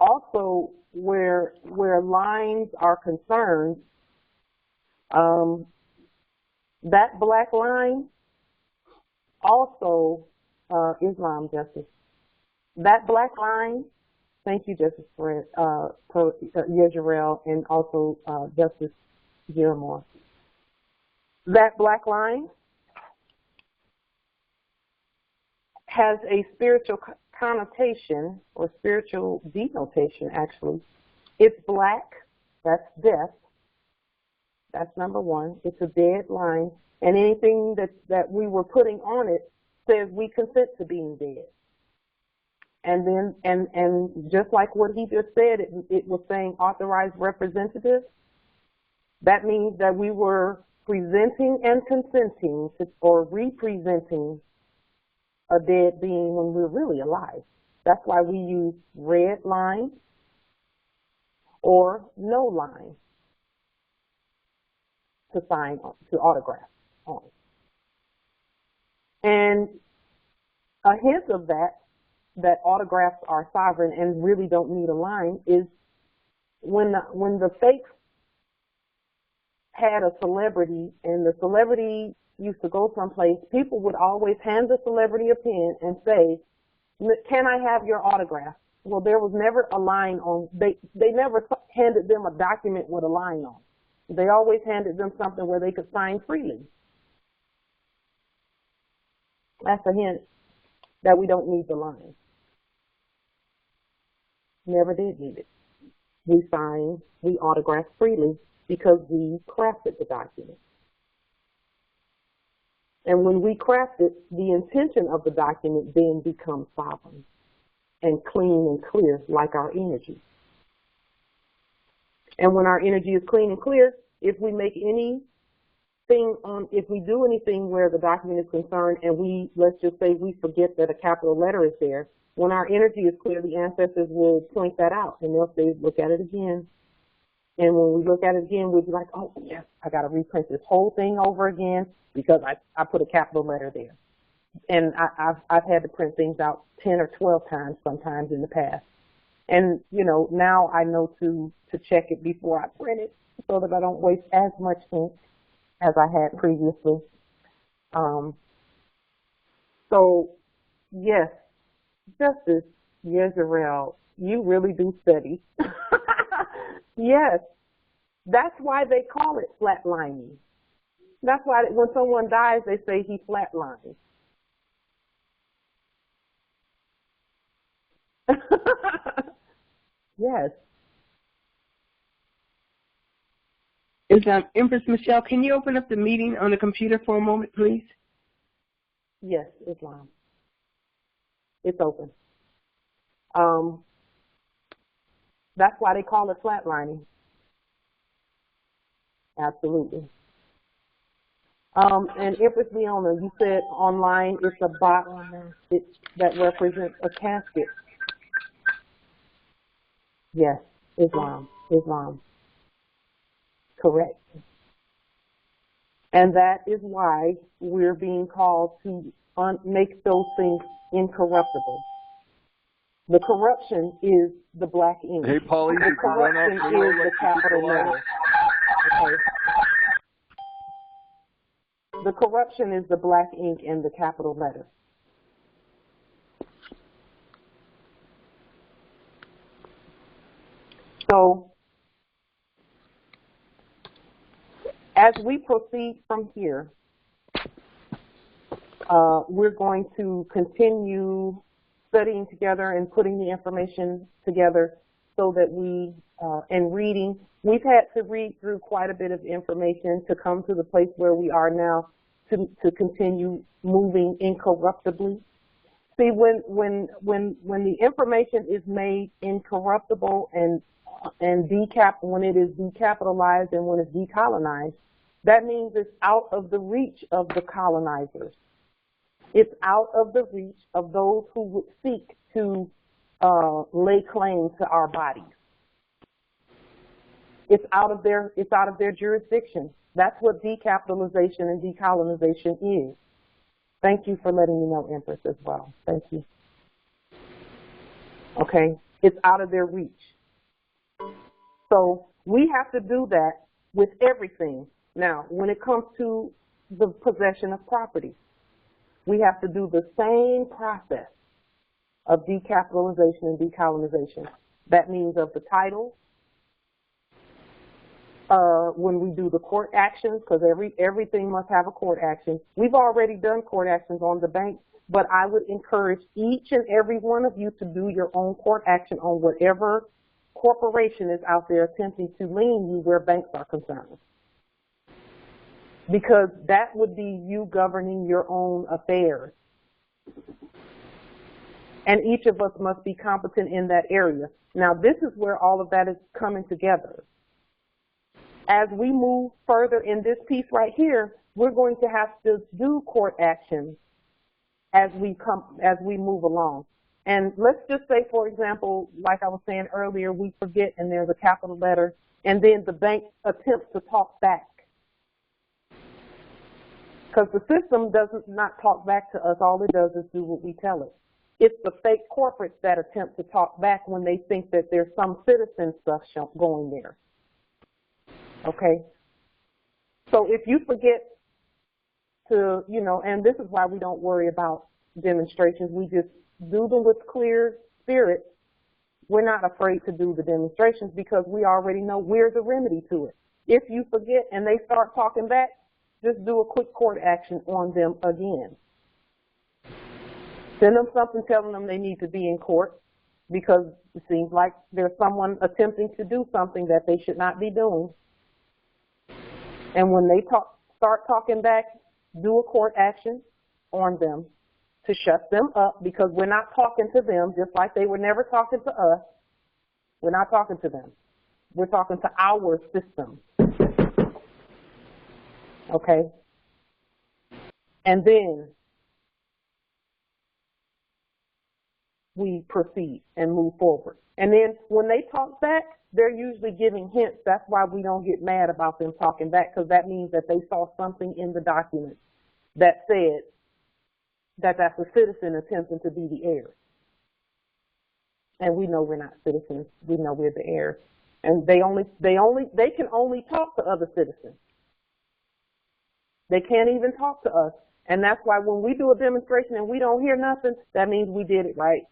Also where lines are concerned, that black line, also Islam, Justice. That black line, thank you, Justice Yezreel, and also Justice Gilmore. That black line has a spiritual connotation, or spiritual denotation, actually. It's black, that's death. That's number one. It's a dead line. And anything that we were putting on it says we consent to being dead. And then, and just like what he just said, it was saying authorized representative. That means that we were presenting and consenting to, or representing a dead being when we're really alive. That's why we use red line or no line to sign on, to autograph on. And a hint of that autographs are sovereign and really don't need a line, is when the fakes had a celebrity and the celebrity used to go someplace, people would always hand the celebrity a pen and say, "Can I have your autograph?" Well, there was never a line on, they never handed them a document with a line on. They always handed them something where they could sign freely. That's a hint that we don't need the line. Never did need it. We signed, we autographed freely because we crafted the document. And when we craft it, the intention of the document then becomes sovereign and clean and clear like our energy. And when our energy is clean and clear, if we make if we do anything where the document is concerned and let's just say we forget that a capital letter is there, when our energy is clear, the ancestors will point that out and they'll say, look at it again. And when we look at it again, we'll be like, oh, yes, I got to reprint this whole thing over again because I put a capital letter there. And I've had to print things out 10 or 12 times sometimes in the past. And, now I know to check it before I print it so that I don't waste as much ink as I had previously. So, yes, Justice Yezerel, you really do study. Yes, that's why they call it flatlining. That's why when someone dies, they say he flatlined. Yes. Empress Michelle, can you open up the meeting on the computer for a moment, please? Yes, Islam. It's open. That's why they call it flatlining. Absolutely. And Empress Leona, you said online it's a box that represents a casket. Yes, Islam. Correct. And that is why we're being called to make those things incorruptible. The corruption is the black ink. Hey, Polly, the corruption is the capital letter. Okay. The corruption is the black ink and the capital letter. So, as we proceed from here, we're going to continue studying together and putting the information together so that and reading. We've had to read through quite a bit of information to come to the place where we are now to continue moving incorruptibly. See, when the information is made incorruptible and when it is decapitalized and when it's decolonized, that means it's out of the reach of the colonizers. It's out of the reach of those who would seek to lay claim to our bodies. It's out of their jurisdiction. That's what decapitalization and decolonization is. Thank you for letting me know, Empress, as well. Thank you. Okay, it's out of their reach. So we have to do that with everything. Now, when it comes to the possession of property, we have to do the same process of decapitalization and decolonization. That means of the title, when we do the court actions, because everything must have a court action. We've already done court actions on the bank, but I would encourage each and every one of you to do your own court action on whatever corporation is out there attempting to lien you where banks are concerned. Because that would be you governing your own affairs. And each of us must be competent in that area. Now, this is where all of that is coming together. As we move further in this piece right here, we're going to have to do court actions as we move along. And let's just say, for example, like I was saying earlier, we forget and there's a capital letter, and then the bank attempts to talk back. Because the system does not talk back to us. All it does is do what we tell it. It's the fake corporates that attempt to talk back when they think that there's some citizen stuff going there. Okay? So if you forget to, and this is why we don't worry about demonstrations. We just do them with clear spirit. We're not afraid to do the demonstrations because we already know we're the remedy to it. If you forget and they start talking back, just do a quick court action on them again. Send them something telling them they need to be in court because it seems like there's someone attempting to do something that they should not be doing. And when they start talking back, do a court action on them to shut them up, because we're not talking to them just like they were never talking to us. We're not talking to them. We're talking to our system. Okay? And then we proceed and move forward. And then when they talk back, they're usually giving hints. That's why we don't get mad about them talking back, because that means that they saw something in the document that said that that's a citizen attempting to be the heir. And we know we're not citizens. We know we're the heirs. And they can only talk to other citizens. They can't even talk to us. And that's why when we do a demonstration and we don't hear nothing, that means we did it right.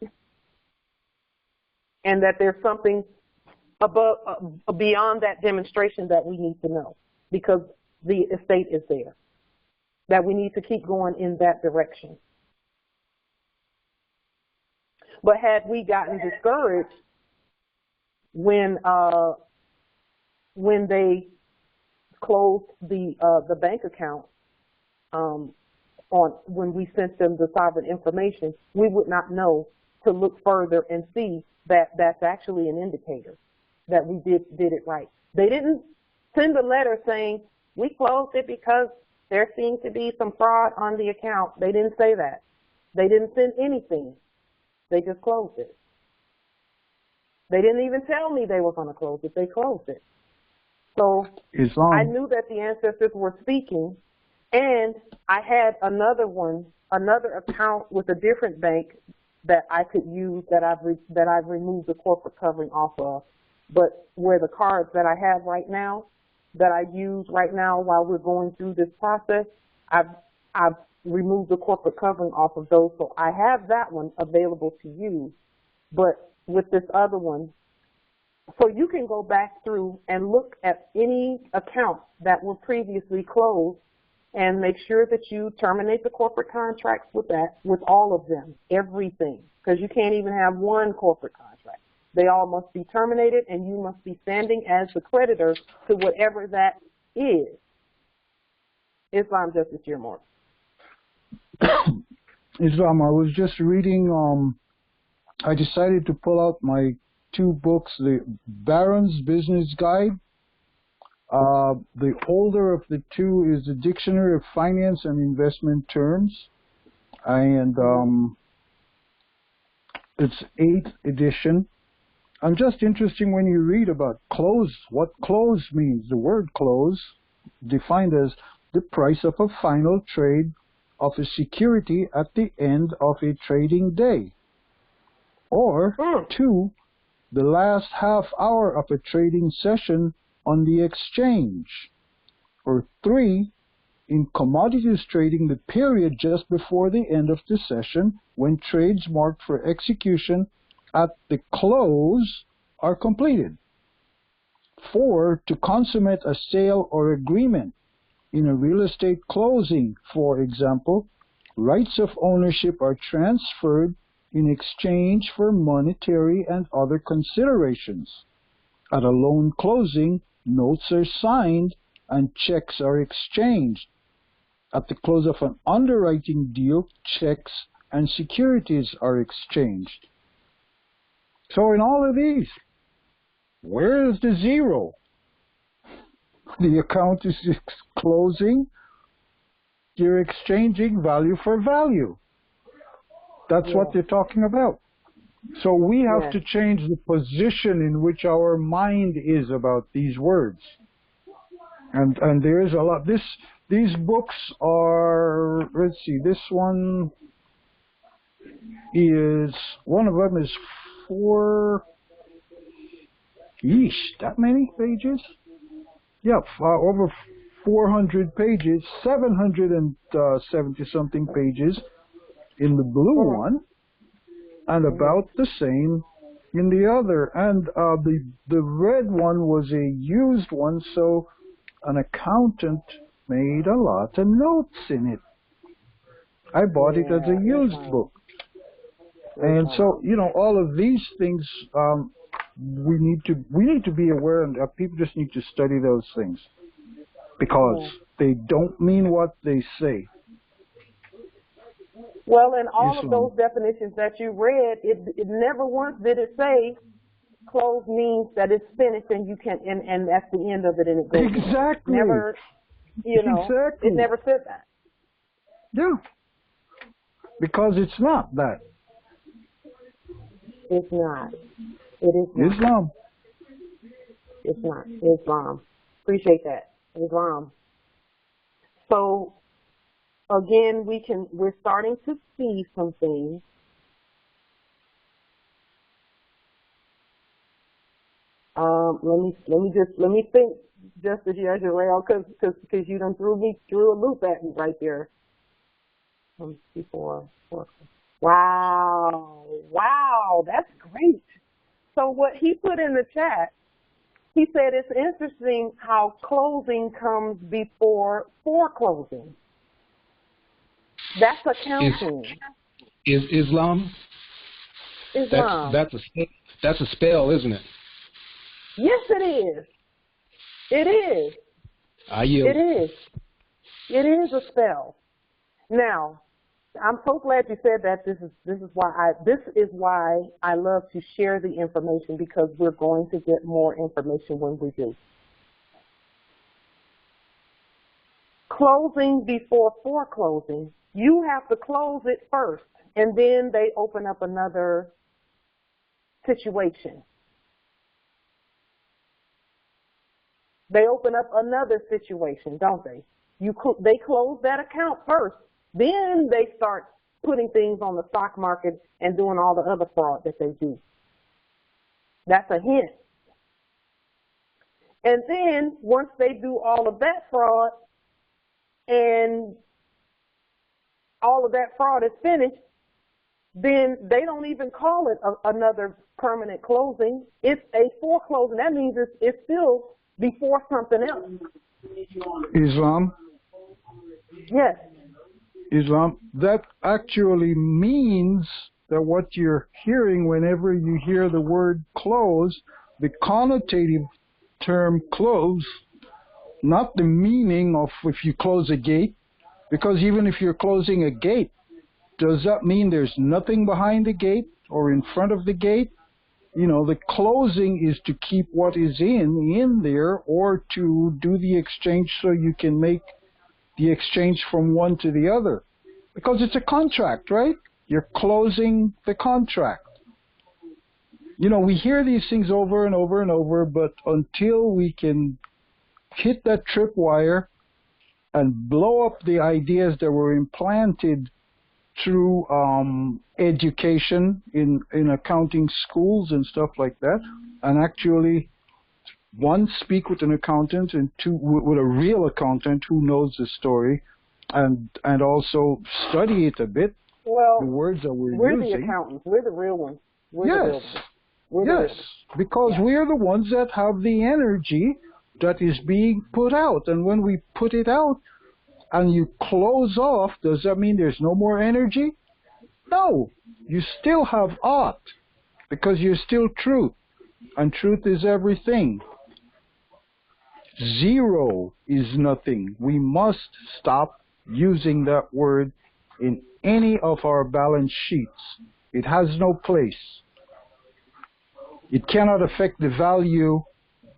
And that there's something above, beyond that demonstration that we need to know, because the estate is there, that we need to keep going in that direction. But had we gotten discouraged when they closed the bank account when we sent them the sovereign information, we would not know to look further and see that that's actually an indicator that we did it right. They didn't send a letter saying we closed it because there seemed to be some fraud on the account. They didn't say that. They didn't send anything. They just closed it. They didn't even tell me they were going to close it. They closed it. So I knew that the ancestors were speaking, and I had another account with a different bank that I could use that I've removed the corporate covering off of. But where the cards that I have right now, that I use right now while we're going through this process, I've removed the corporate covering off of those. So I have that one available to use. But with this other one, so you can go back through and look at any accounts that were previously closed and make sure that you terminate the corporate contracts with all of them, everything, because you can't even have one corporate contract. They all must be terminated, and you must be standing as the creditor to whatever that is. Islam Justice Yearmore. Islam, I was just reading, I decided to pull out my two books, the Baron's Business Guide. The older of the two is the Dictionary of Finance and Investment Terms, and it's 8th edition. And just interesting when you read about close, what close means. The word close, defined as the price of a final trade of a security at the end of a trading day. Or 2, the last half hour of a trading session on the exchange. Or 3, in commodities trading, the period just before the end of the session when trades marked for execution at the close are completed. 4, to consummate a sale or agreement. In a real estate closing, for example, rights of ownership are transferred in exchange for monetary and other considerations. At a loan closing, notes are signed and checks are exchanged. At the close of an underwriting deal, checks and securities are exchanged. So in all of these, where is the zero? The account is closing, you're exchanging value for value. That's what they're talking about. So we have to change the position in which our mind is about these words. And there is a lot. These books are, let's see, this one is, one of them is 4, that many pages? Yeah, over 400 pages, 770-something pages in the blue one, and about the same in the other. And the red one was a used one, so an accountant made a lot of notes in it. I bought it as a used book. And so, you know, all of these things, we need to be aware, and people just need to study those things, because they don't mean what they say. Well, in all of those definitions that you read, it never once did it say close means that it's finished and you can, and that's the end of it and it goes. Exactly. Never, you know, exactly. It never said that. Yeah. Because it's not that. It's not. It is not. Islam. It's not. Islam. Appreciate that. Islam. So, again, we're starting to see some things. Let me think, Justice Yajurel, because you done threw a loop at me right there. Before. Wow, that's great. So what he put in the chat, he said it's interesting how closing comes before foreclosing. That's accounting. Is Islam? Islam. That's a spell, isn't it? Yes, it is. It is. I yield. It is. It is a spell. Now, I'm so glad you said that. This is why I love to share the information, because we're going to get more information when we do. Closing before foreclosing, you have to close it first, and then they open up another situation. They open up another situation, don't they? They close that account first. Then they start putting things on the stock market and doing all the other fraud that they do. That's a hint. And then once they do all of that fraud and all of that fraud is finished, then they don't even call it another permanent closing. It's a foreclosing. That means it's still before something else. Islam? Yes. Islam, that actually means that what you're hearing whenever you hear the word close, the connotative term close, not the meaning of if you close a gate, because even if you're closing a gate, does that mean there's nothing behind the gate or in front of the gate? You know, the closing is to keep what is in there, or to do the exchange so you can make the exchange from one to the other. Because it's a contract, right? You're closing the contract. You know, we hear these things over and over and over, but until we can hit that tripwire and blow up the ideas that were implanted through education in accounting schools and stuff like that, and actually, one, speak with an accountant, and two, with a real accountant who knows the story, and also study it a bit. Well, the words that we're using. The accountants. We're the real ones. We're yes. The real ones. Yes, because we're the ones that have the energy that is being put out. And when we put it out and you close off, does that mean there's no more energy? No, you still have ought, because you're still truth, and truth is everything. Zero is nothing. We must stop using that word in any of our balance sheets. It has no place. It cannot affect the value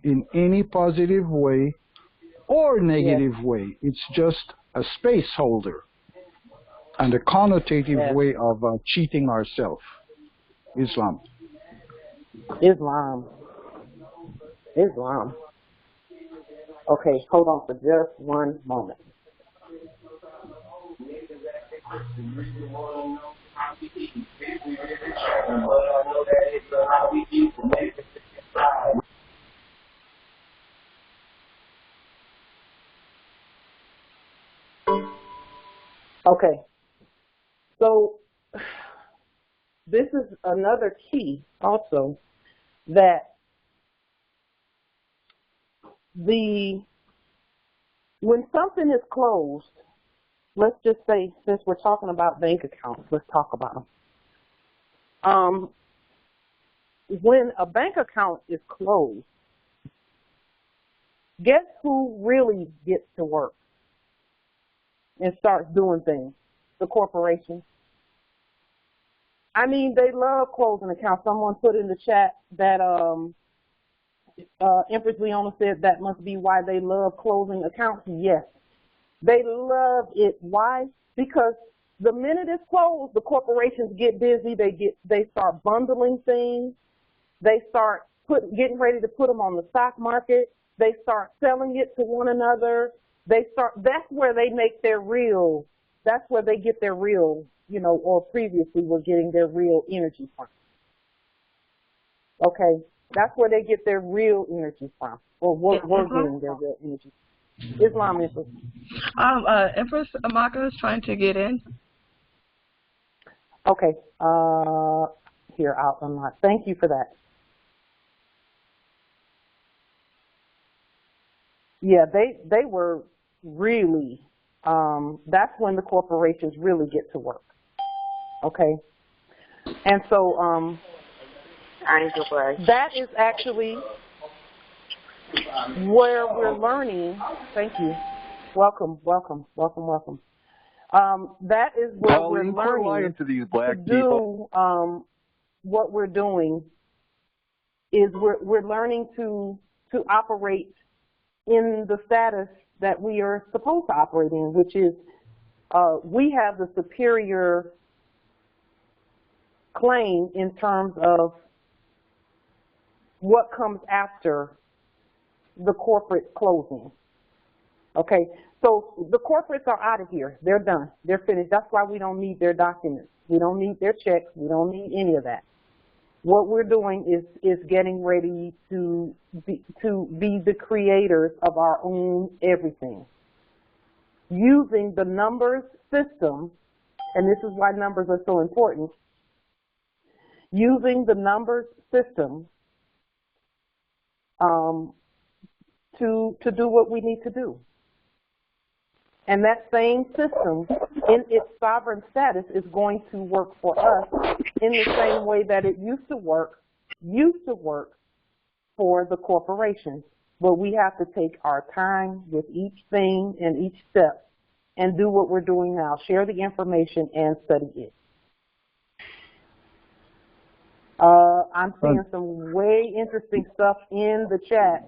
in any positive way or negative way. It's just a space holder and a connotative way of cheating ourselves. Islam. Islam. Okay, hold on for just one moment. Okay, so this is another key also, that the When something is closed, let's just say, since we're talking about bank accounts, let's talk about them. When a bank account is closed, guess who really gets to work and starts doing things? The corporation. I mean, they love closing accounts. Someone put in the chat that Empress Leona said that must be why they love closing accounts. Yes, they love it. Why? Because the minute it's closed, the corporations get busy. They start bundling things. They start getting ready to put them on the stock market. They start selling it to one another. That's where they make their real. That's where they get their real, or previously were getting their real energy from. Okay, that's where they get their real energy from, or we're getting their real energy. Islam, Empress. Empress Amaka is trying to get in. Okay, here, I'll unlock. Thank you for that. Yeah, they were really, that's when the corporations really get to work. Okay, and so that is actually where we're learning. Thank you. Welcome. That is where we're learning to these black to do. What we're doing is we're learning to operate in the status that we are supposed to operate in, which is we have the superior claim in terms of what comes after the corporate closing. Okay, so the corporates are out of here. They're done. They're finished. That's why we don't need their documents. We don't need their checks. We don't need any of that. What we're doing is getting ready to be the creators of our own everything. Using the numbers system, and this is why numbers are so important, using the numbers system to do what we need to do. And that same system, in its sovereign status, is going to work for us in the same way that it used to work for the corporation. But we have to take our time with each thing and each step and do what we're doing now, share the information and study it. I'm seeing some way interesting stuff in the chat.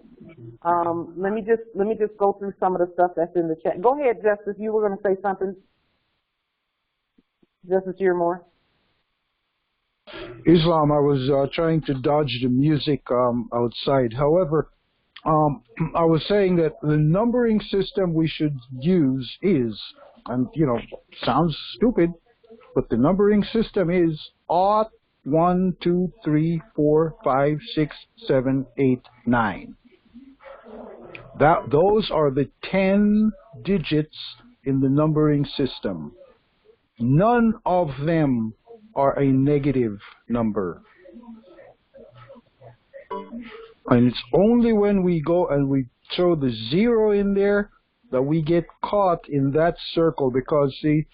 Let me just go through some of the stuff that's in the chat. Go ahead, Justice. You were going to say something. Justice Yearmore. Islam, I was trying to dodge the music outside. However, I was saying that the numbering system we should use is, and sounds stupid, but the numbering system is ought 1, 2, 3, 4, 5, 6, 7, 8, 9. Those are the 10 digits in the numbering system. None of them are a negative number. And it's only when we go and we throw the 0 in there that we get caught in that circle, because see,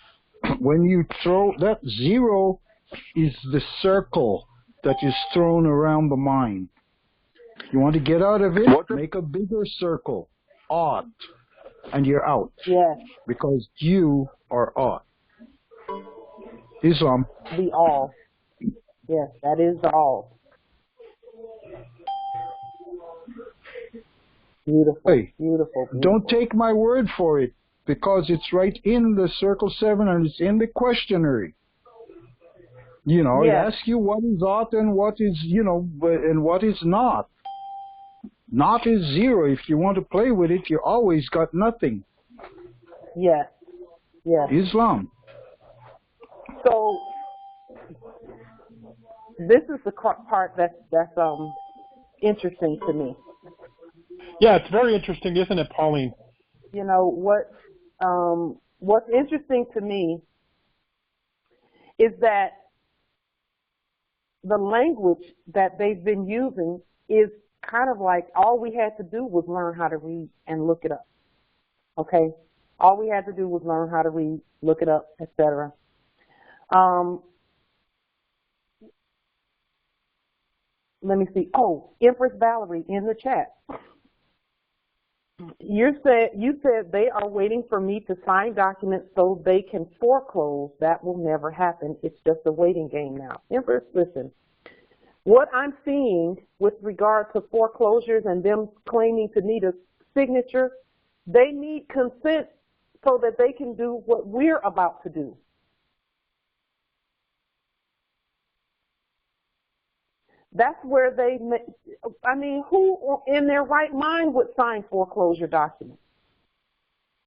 when you throw that 0 is the circle that is thrown around the mind. You want to get out of it, make a bigger circle, ought, and you're out. Yes. Because you are ought. Islam. The all. Yes, that is the all. Beautiful. Hey, beautiful. Don't take my word for it, because it's right in the Circle 7 and it's in the questionnaire. It asks you what is ought and what is, and what is not. Not is 0. If you want to play with it, you always got nothing. Yes. Yes. Islam. So this is the part that's interesting to me. Yeah, it's very interesting, isn't it, Pauline? What's interesting to me is that the language that they've been using is kind of like all we had to do was learn how to read and look it up. Okay? All we had to do was learn how to read, look it up, etc. Let me see. Oh, Empress Valerie in the chat. You said they are waiting for me to sign documents so they can foreclose. That will never happen. It's just a waiting game now. Empress, listen. What I'm seeing with regard to foreclosures and them claiming to need a signature, they need consent so that they can do what we're about to do. That's where who in their right mind would sign foreclosure documents?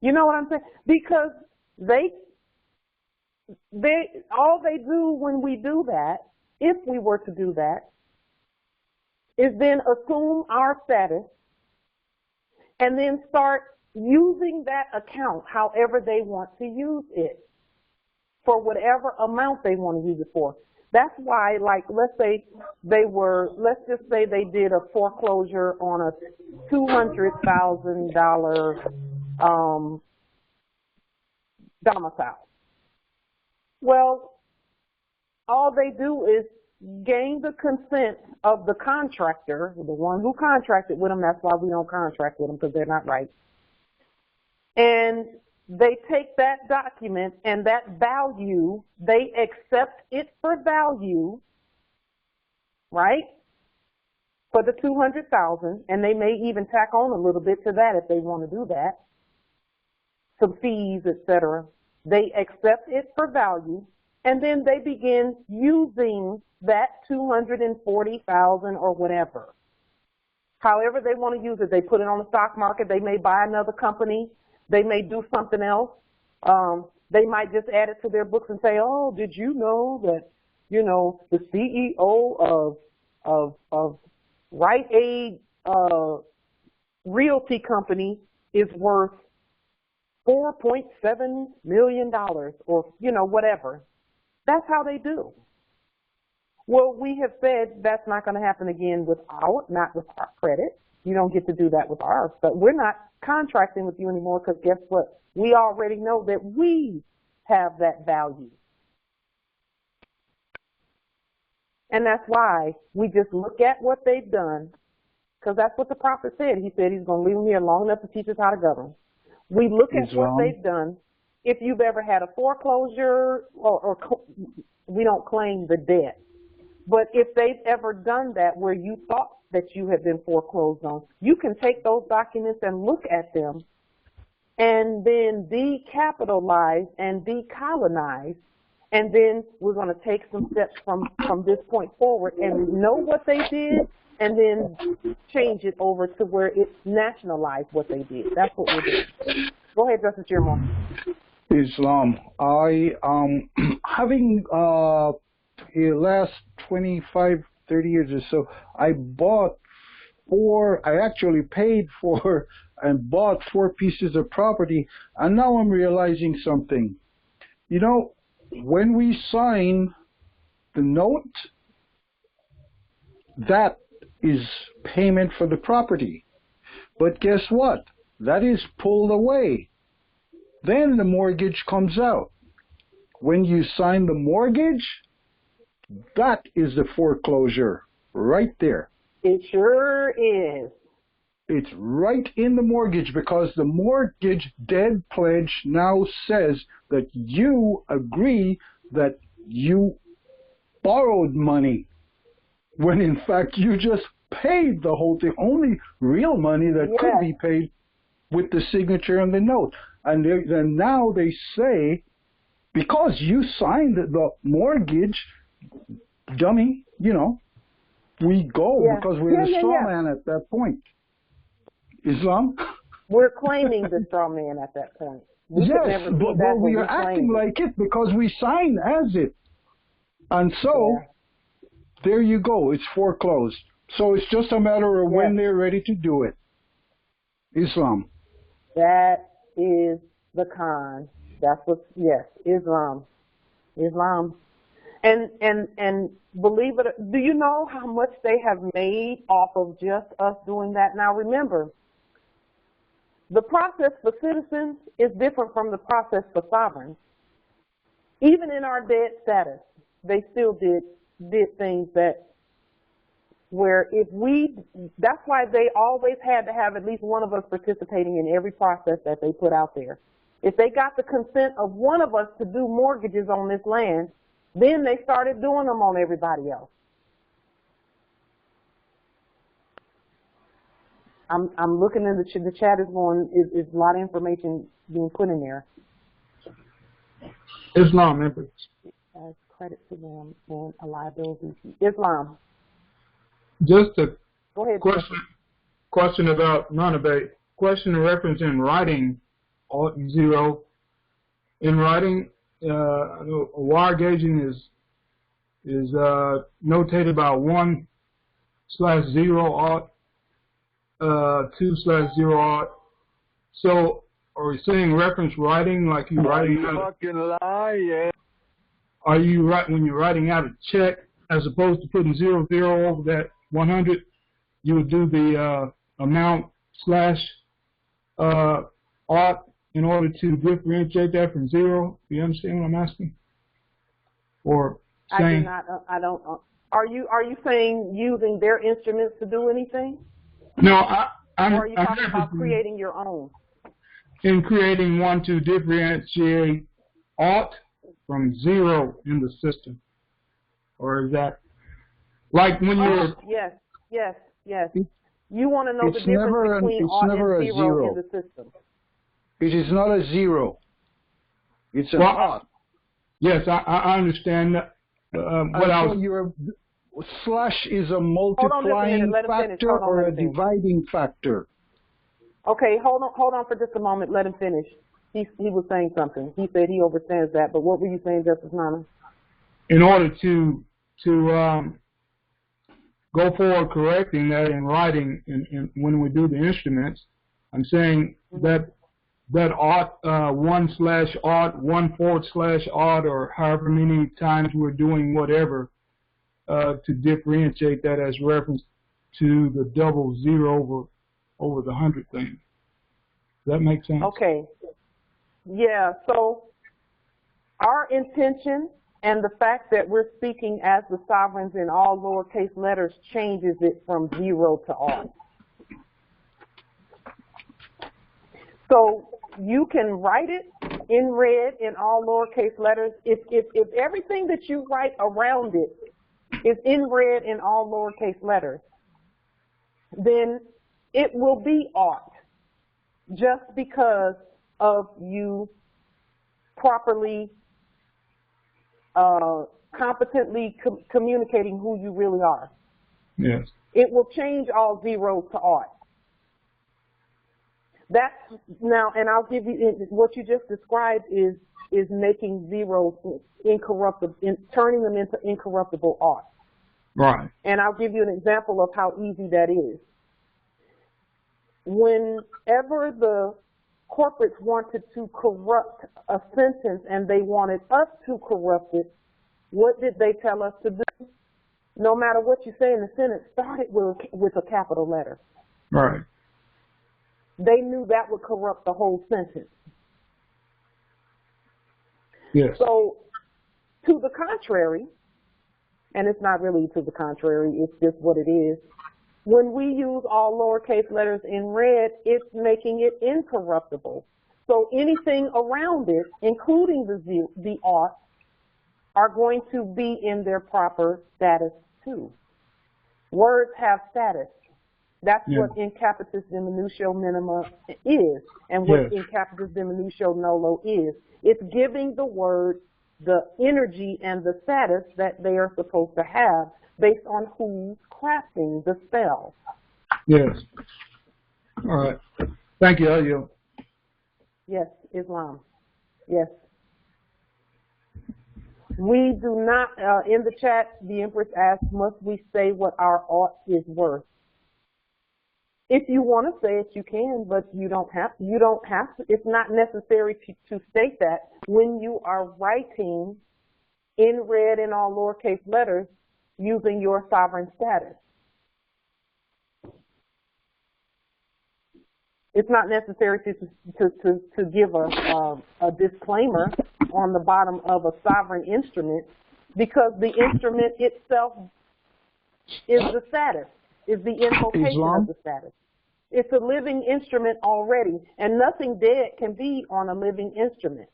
You know what I'm saying? Because all they do when we do that, if we were to do that, is then assume our status and then start using that account however they want to use it for whatever amount they want to use it for. That's why, like, let's just say they did a foreclosure on a $200,000 domicile. Well, all they do is gain the consent of the contractor, the one who contracted with them. That's why we don't contract with them, because they're not right. And they take that document and that value, they accept it for value, right, for the $200,000, and they may even tack on a little bit to that if they want to do that, some fees, etc. They accept it for value, and then they begin using that $240,000 or whatever. However they want to use it. They put it on the stock market. They may buy another company. They may do something else. They might just add it to their books and say, oh, did you know that, the CEO of Rite Aid Realty Company is worth $4.7 million or, whatever. That's how they do. Well, we have said that's not going to happen again not with our credit. You don't get to do that with ours. But we're not contracting with you anymore because guess what? We already know that we have that value. And that's why we just look at what they've done, because that's what the prophet said. He said he's going to leave them here long enough to teach us how to govern. We look at what they've done. If you've ever had a foreclosure, or we don't claim the debt, but if they've ever done that where you thought that you had been foreclosed on, you can take those documents and look at them and then decapitalize and decolonize, and then we're going to take some steps from this point forward and know what they did and then change it over to where it's nationalized what they did. That's what we're doing. Go ahead, Justice Jeremiah. Islam. I having the last 25, 30 years or so, I actually paid for and bought 4 pieces of property, and now I'm realizing something. When we sign the note, that is payment for the property. But guess what? That is pulled away. Then the mortgage comes out. When you sign the mortgage, that is the foreclosure right there. It sure is. It's right in the mortgage, because the mortgage deed pledge now says that you agree that you borrowed money, when in fact you just paid the whole thing. Only real money that could be paid with the signature on the note. And then now they say, because you signed the mortgage, dummy, we go because we're the straw man at that point. Islam? We're claiming the straw man at that point. Yes, but we are acting like it because we signed as it. And so, there you go. It's foreclosed. So it's just a matter of when they're ready to do it. Islam. That is the con. That's what, Islam. Islam. And believe it, do you know how much they have made off of just us doing that? Now remember, The process for citizens is different from the process for sovereigns. Even in our dead status, they still did things that where that's why they always had to have at least one of us participating in every process that they put out there. If they got the consent of one of us to do mortgages on this land, then they started doing them on everybody else. I'm looking in the chat is going, is a lot of information being put in there. Islam, Empress. As credit to them and a liability to Islam. Just a Go ahead, question about non-abate. Question in reference in writing, zero. In writing, wire gauging is notated by 1/0 ought, 2/0 ought. So, are we saying reference writing like you're writing out? Fucking lie, yeah. Are you when you're writing out a check, as opposed to putting 00 over that 100, you would do the amount / ought in order to differentiate that from 0? Do you understand what I'm asking? Or saying? I don't. Are you saying using their instruments to do anything? No, or are you talking about creating your own? In creating one to differentiate ought from 0 in the system, or is that like when you're? Yes. You want to know the difference between ought and 0 in the system. It is not a 0. It's an ought. Yes, I understand that. Slash is a multiplying factor or a dividing factor. Okay, hold on for just a moment. Let him finish. He was saying something. He said he understands that. But what were you saying, Justice Nana? In order to go forward correcting that in writing, when we do the instruments, I'm saying that ought, 1/ought, 1/4/ought, or however many times we're doing whatever, to differentiate that as reference to the 00 over the 100 thing. Does that make sense? Okay. Yeah, so our intention and the fact that we're speaking as the sovereigns in all lowercase letters changes it from 0 to ought. So you can write it in red in all lowercase letters. If everything that you write around it is in red in all lowercase letters, then it will be ought, just because of you properly, competently communicating who you really are. Yes. It will change all 0 to ought. That's now, and I'll give you what you just described is making 0 incorruptible, turning them into incorruptible ought. Right. And I'll give you an example of how easy that is. Whenever the corporates wanted to corrupt a sentence and they wanted us to corrupt it, what did they tell us to do? No matter what you say in the sentence, start it with a capital letter. Right. They knew that would corrupt the whole sentence. Yes. So, to the contrary, and it's not really to the contrary, it's just what it is, when we use all lowercase letters in red, it's making it incorruptible. So anything around it, including the ought, are going to be in their proper status too. Words have status. That's what in capitis diminutio minima is, and what in capitis diminutio nullo is. It's giving the word the energy and the status that they are supposed to have based on who's crafting the spell. Yes. All right. Thank you, Elio. Yes, Islam. Yes. We do not, in the chat, the Empress asked, must we say what our ought is worth? If you want to say it, you can, but you don't have to. You don't have to. It's not necessary to state that when you are writing in red in all lowercase letters using your sovereign status. It's not necessary to give a disclaimer on the bottom of a sovereign instrument, because the instrument itself is the status, is the invocation of the status. It's a living instrument already, and nothing dead can be on a living instrument.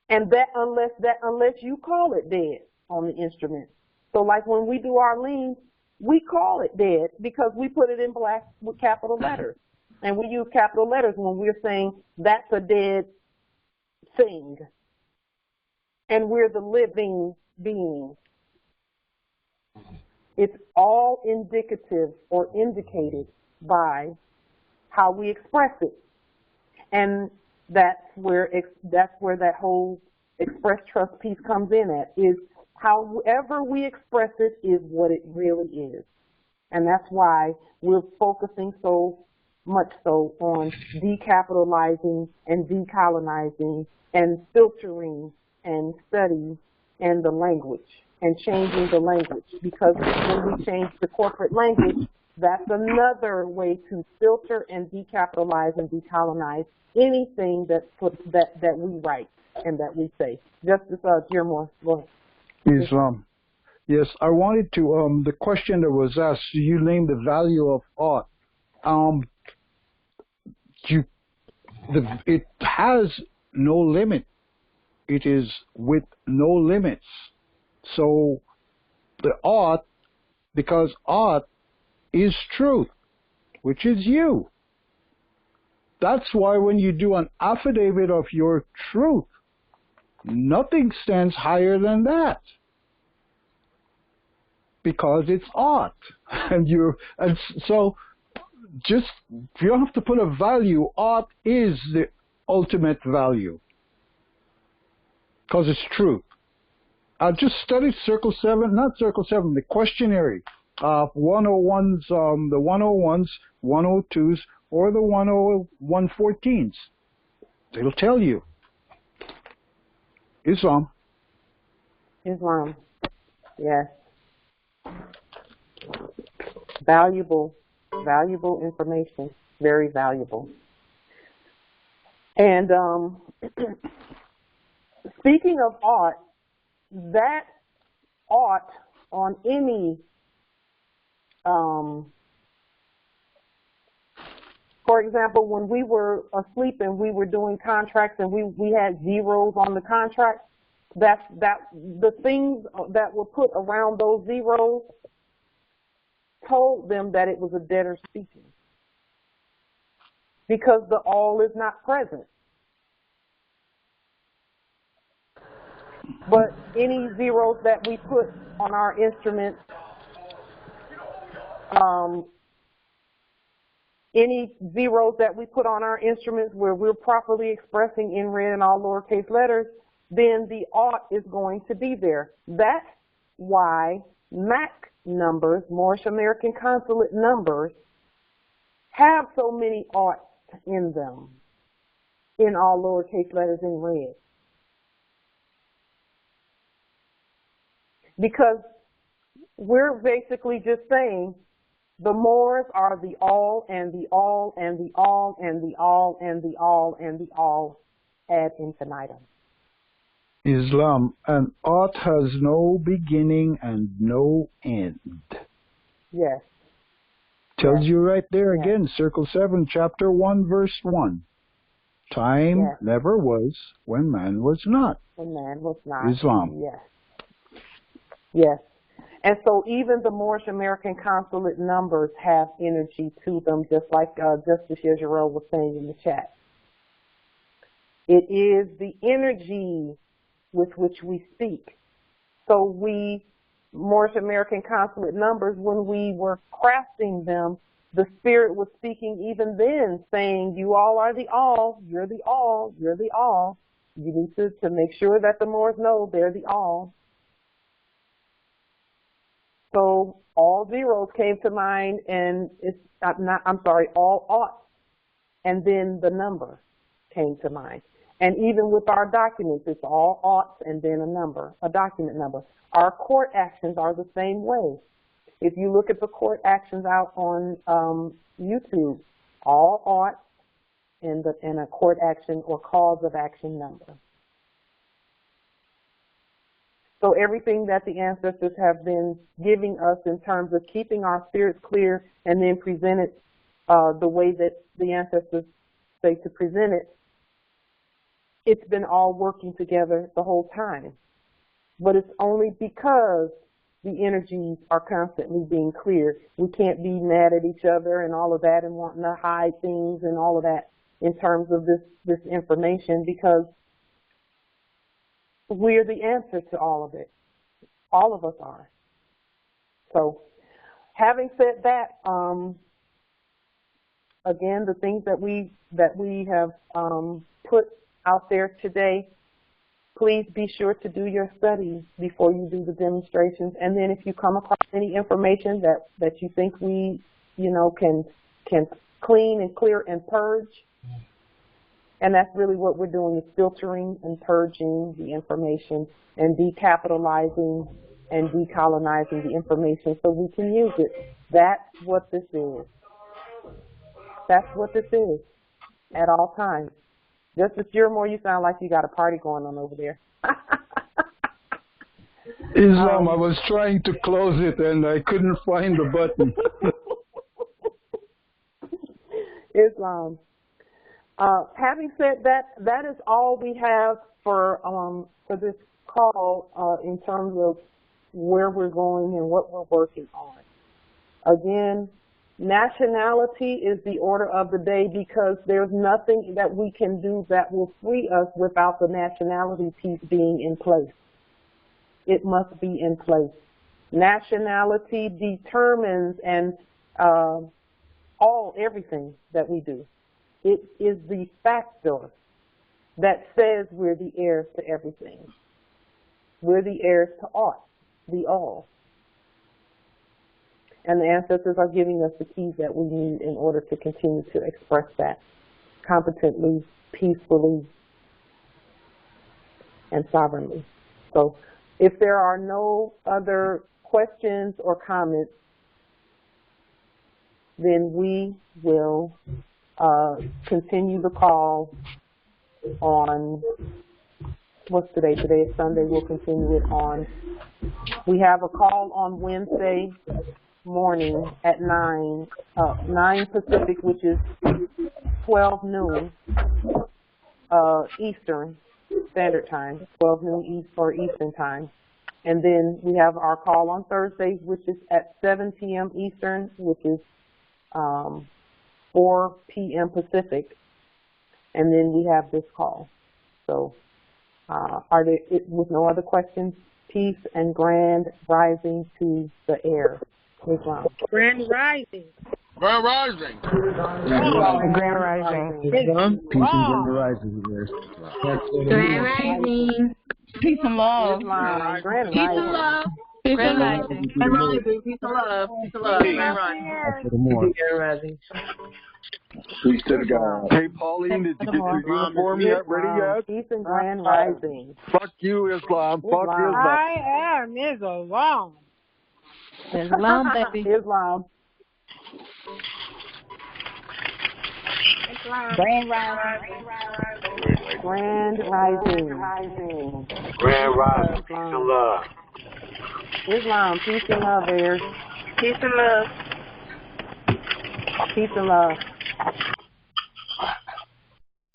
And that unless you call it dead on the instrument. So like when we do our liens, we call it dead because we put it in black with capital letters. And we use capital letters when we're saying that's a dead thing. And we're the living being. It's all indicative or indicated by how we express it. And that's where that whole express trust piece comes in at, is however we express it is what it really is. And that's why we're focusing so much so on decapitalizing and decolonizing and filtering and studying and the language and changing the language. Because when we change the corporate language, that's another way to filter and decapitalize and decolonize anything that we write and that we say. Justice Dearmore, go ahead. Islam. Yes, I wanted to, the question that was asked, you named the value of art. It has no limit. It is with no limits. So the art, because art is truth, which is you. That's why when you do an affidavit of your truth, nothing stands higher than that, because it's art. And so just, you don't have to put a value. Art is the ultimate value, because it's truth. I just studied Circle 7, not Circle 7, the questionnaire. 101s, the 101s, 102s, or the 114s. It'll tell you. Islam. Islam. Yes. Valuable information. Very valuable. And speaking of art, that art on any, for example, when we were asleep and we were doing contracts and we had zeros on the contract, the things that were put around those zeros told them that it was a debtor speaking, because the all is not present. But any zeros that we put on our instruments, any zeros that we put on our instruments where we're properly expressing in red and all lowercase letters, then the ought is going to be there. That's why MAC numbers, Moorish American Consulate numbers, have so many oughts in them, in all lowercase letters in red. Because we're basically just saying the Moors are the all and the all and the all and the all and the all and the all ad infinitum. Islam, and art has no beginning and no end. Yes. Tells you right there again, Circle 7, Chapter 1, Verse 1. Time never was when man was not. When man was not. Islam. Yes. Yes. And so even the Moorish American Consulate numbers have energy to them, just like Justice Yezerel was saying in the chat. It is the energy with which we speak. So we, Moorish American Consulate numbers, when we were crafting them, the Spirit was speaking even then, saying, you all are the all, you're the all, you're the all. You need to make sure that the Moors know they're the all. So all zeros came to mind, and all oughts, and then the number came to mind. And even with our documents, it's all oughts and then a number, a document number. Our court actions are the same way. If you look at the court actions out on YouTube, all oughts and a court action or cause of action number. So everything that the ancestors have been giving us in terms of keeping our spirits clear and then present it the way that the ancestors say to present it, it's been all working together the whole time. But it's only because the energies are constantly being cleared. We can't be mad at each other and all of that and wanting to hide things and all of that in terms of this information, because we're the answer to all of it. All of us are. So having said that, again, the things that we have put out there today, please be sure to do your studies before you do the demonstrations. And then if you come across any information that you think we, can clean and clear and purge, and that's really what we're doing, is filtering and purging the information and decapitalizing and decolonizing the information so we can use it. That's what this is. That's what this is at all times. Justice Gilmore, you sound like you got a party going on over there. Islam, I was trying to close it and I couldn't find the button. Islam. Having said that, that is all we have for this call in terms of where we're going and what we're working on. Again, nationality is the order of the day, because there's nothing that we can do that will free us without the nationality piece being in place. It must be in place. Nationality determines and everything that we do. It is the factor that says we're the heirs to everything. We're the heirs to the all. And the ancestors are giving us the keys that we need in order to continue to express that competently, peacefully, and sovereignly. So if there are no other questions or comments, then we will continue the call on, what's today? Today is Sunday. We'll continue it on. We have a call on Wednesday morning at 9 Pacific, which is 12 noon Eastern Standard Time, 12 noon Eastern Time. And then we have our call on Thursday, which is at 7 p.m. Eastern, which is 4 p.m. Pacific. And then we have this call. So are there, with no other questions, peace and grand rising to the air. Islam. Grand rising. Grand rising. Grand rising. Peace and grand rising. Grand rising. Peace and love. Islam. Grand Peace and rising. love. Grand rising. Grand rising. Peace and love. Peace and love. Grand rising. Grand rising. Peace to the God. Hey, Pauline, did you get your uniform yet? Ready yet? Peace and grand rising. Fuck you, Islam. Fuck Islam. I am Islam. Islam, baby. Islam. Grand rising. Grand rising. Grand rising. Peace and love. Islam. Peace and love, heirs. Peace and love. Peace and love.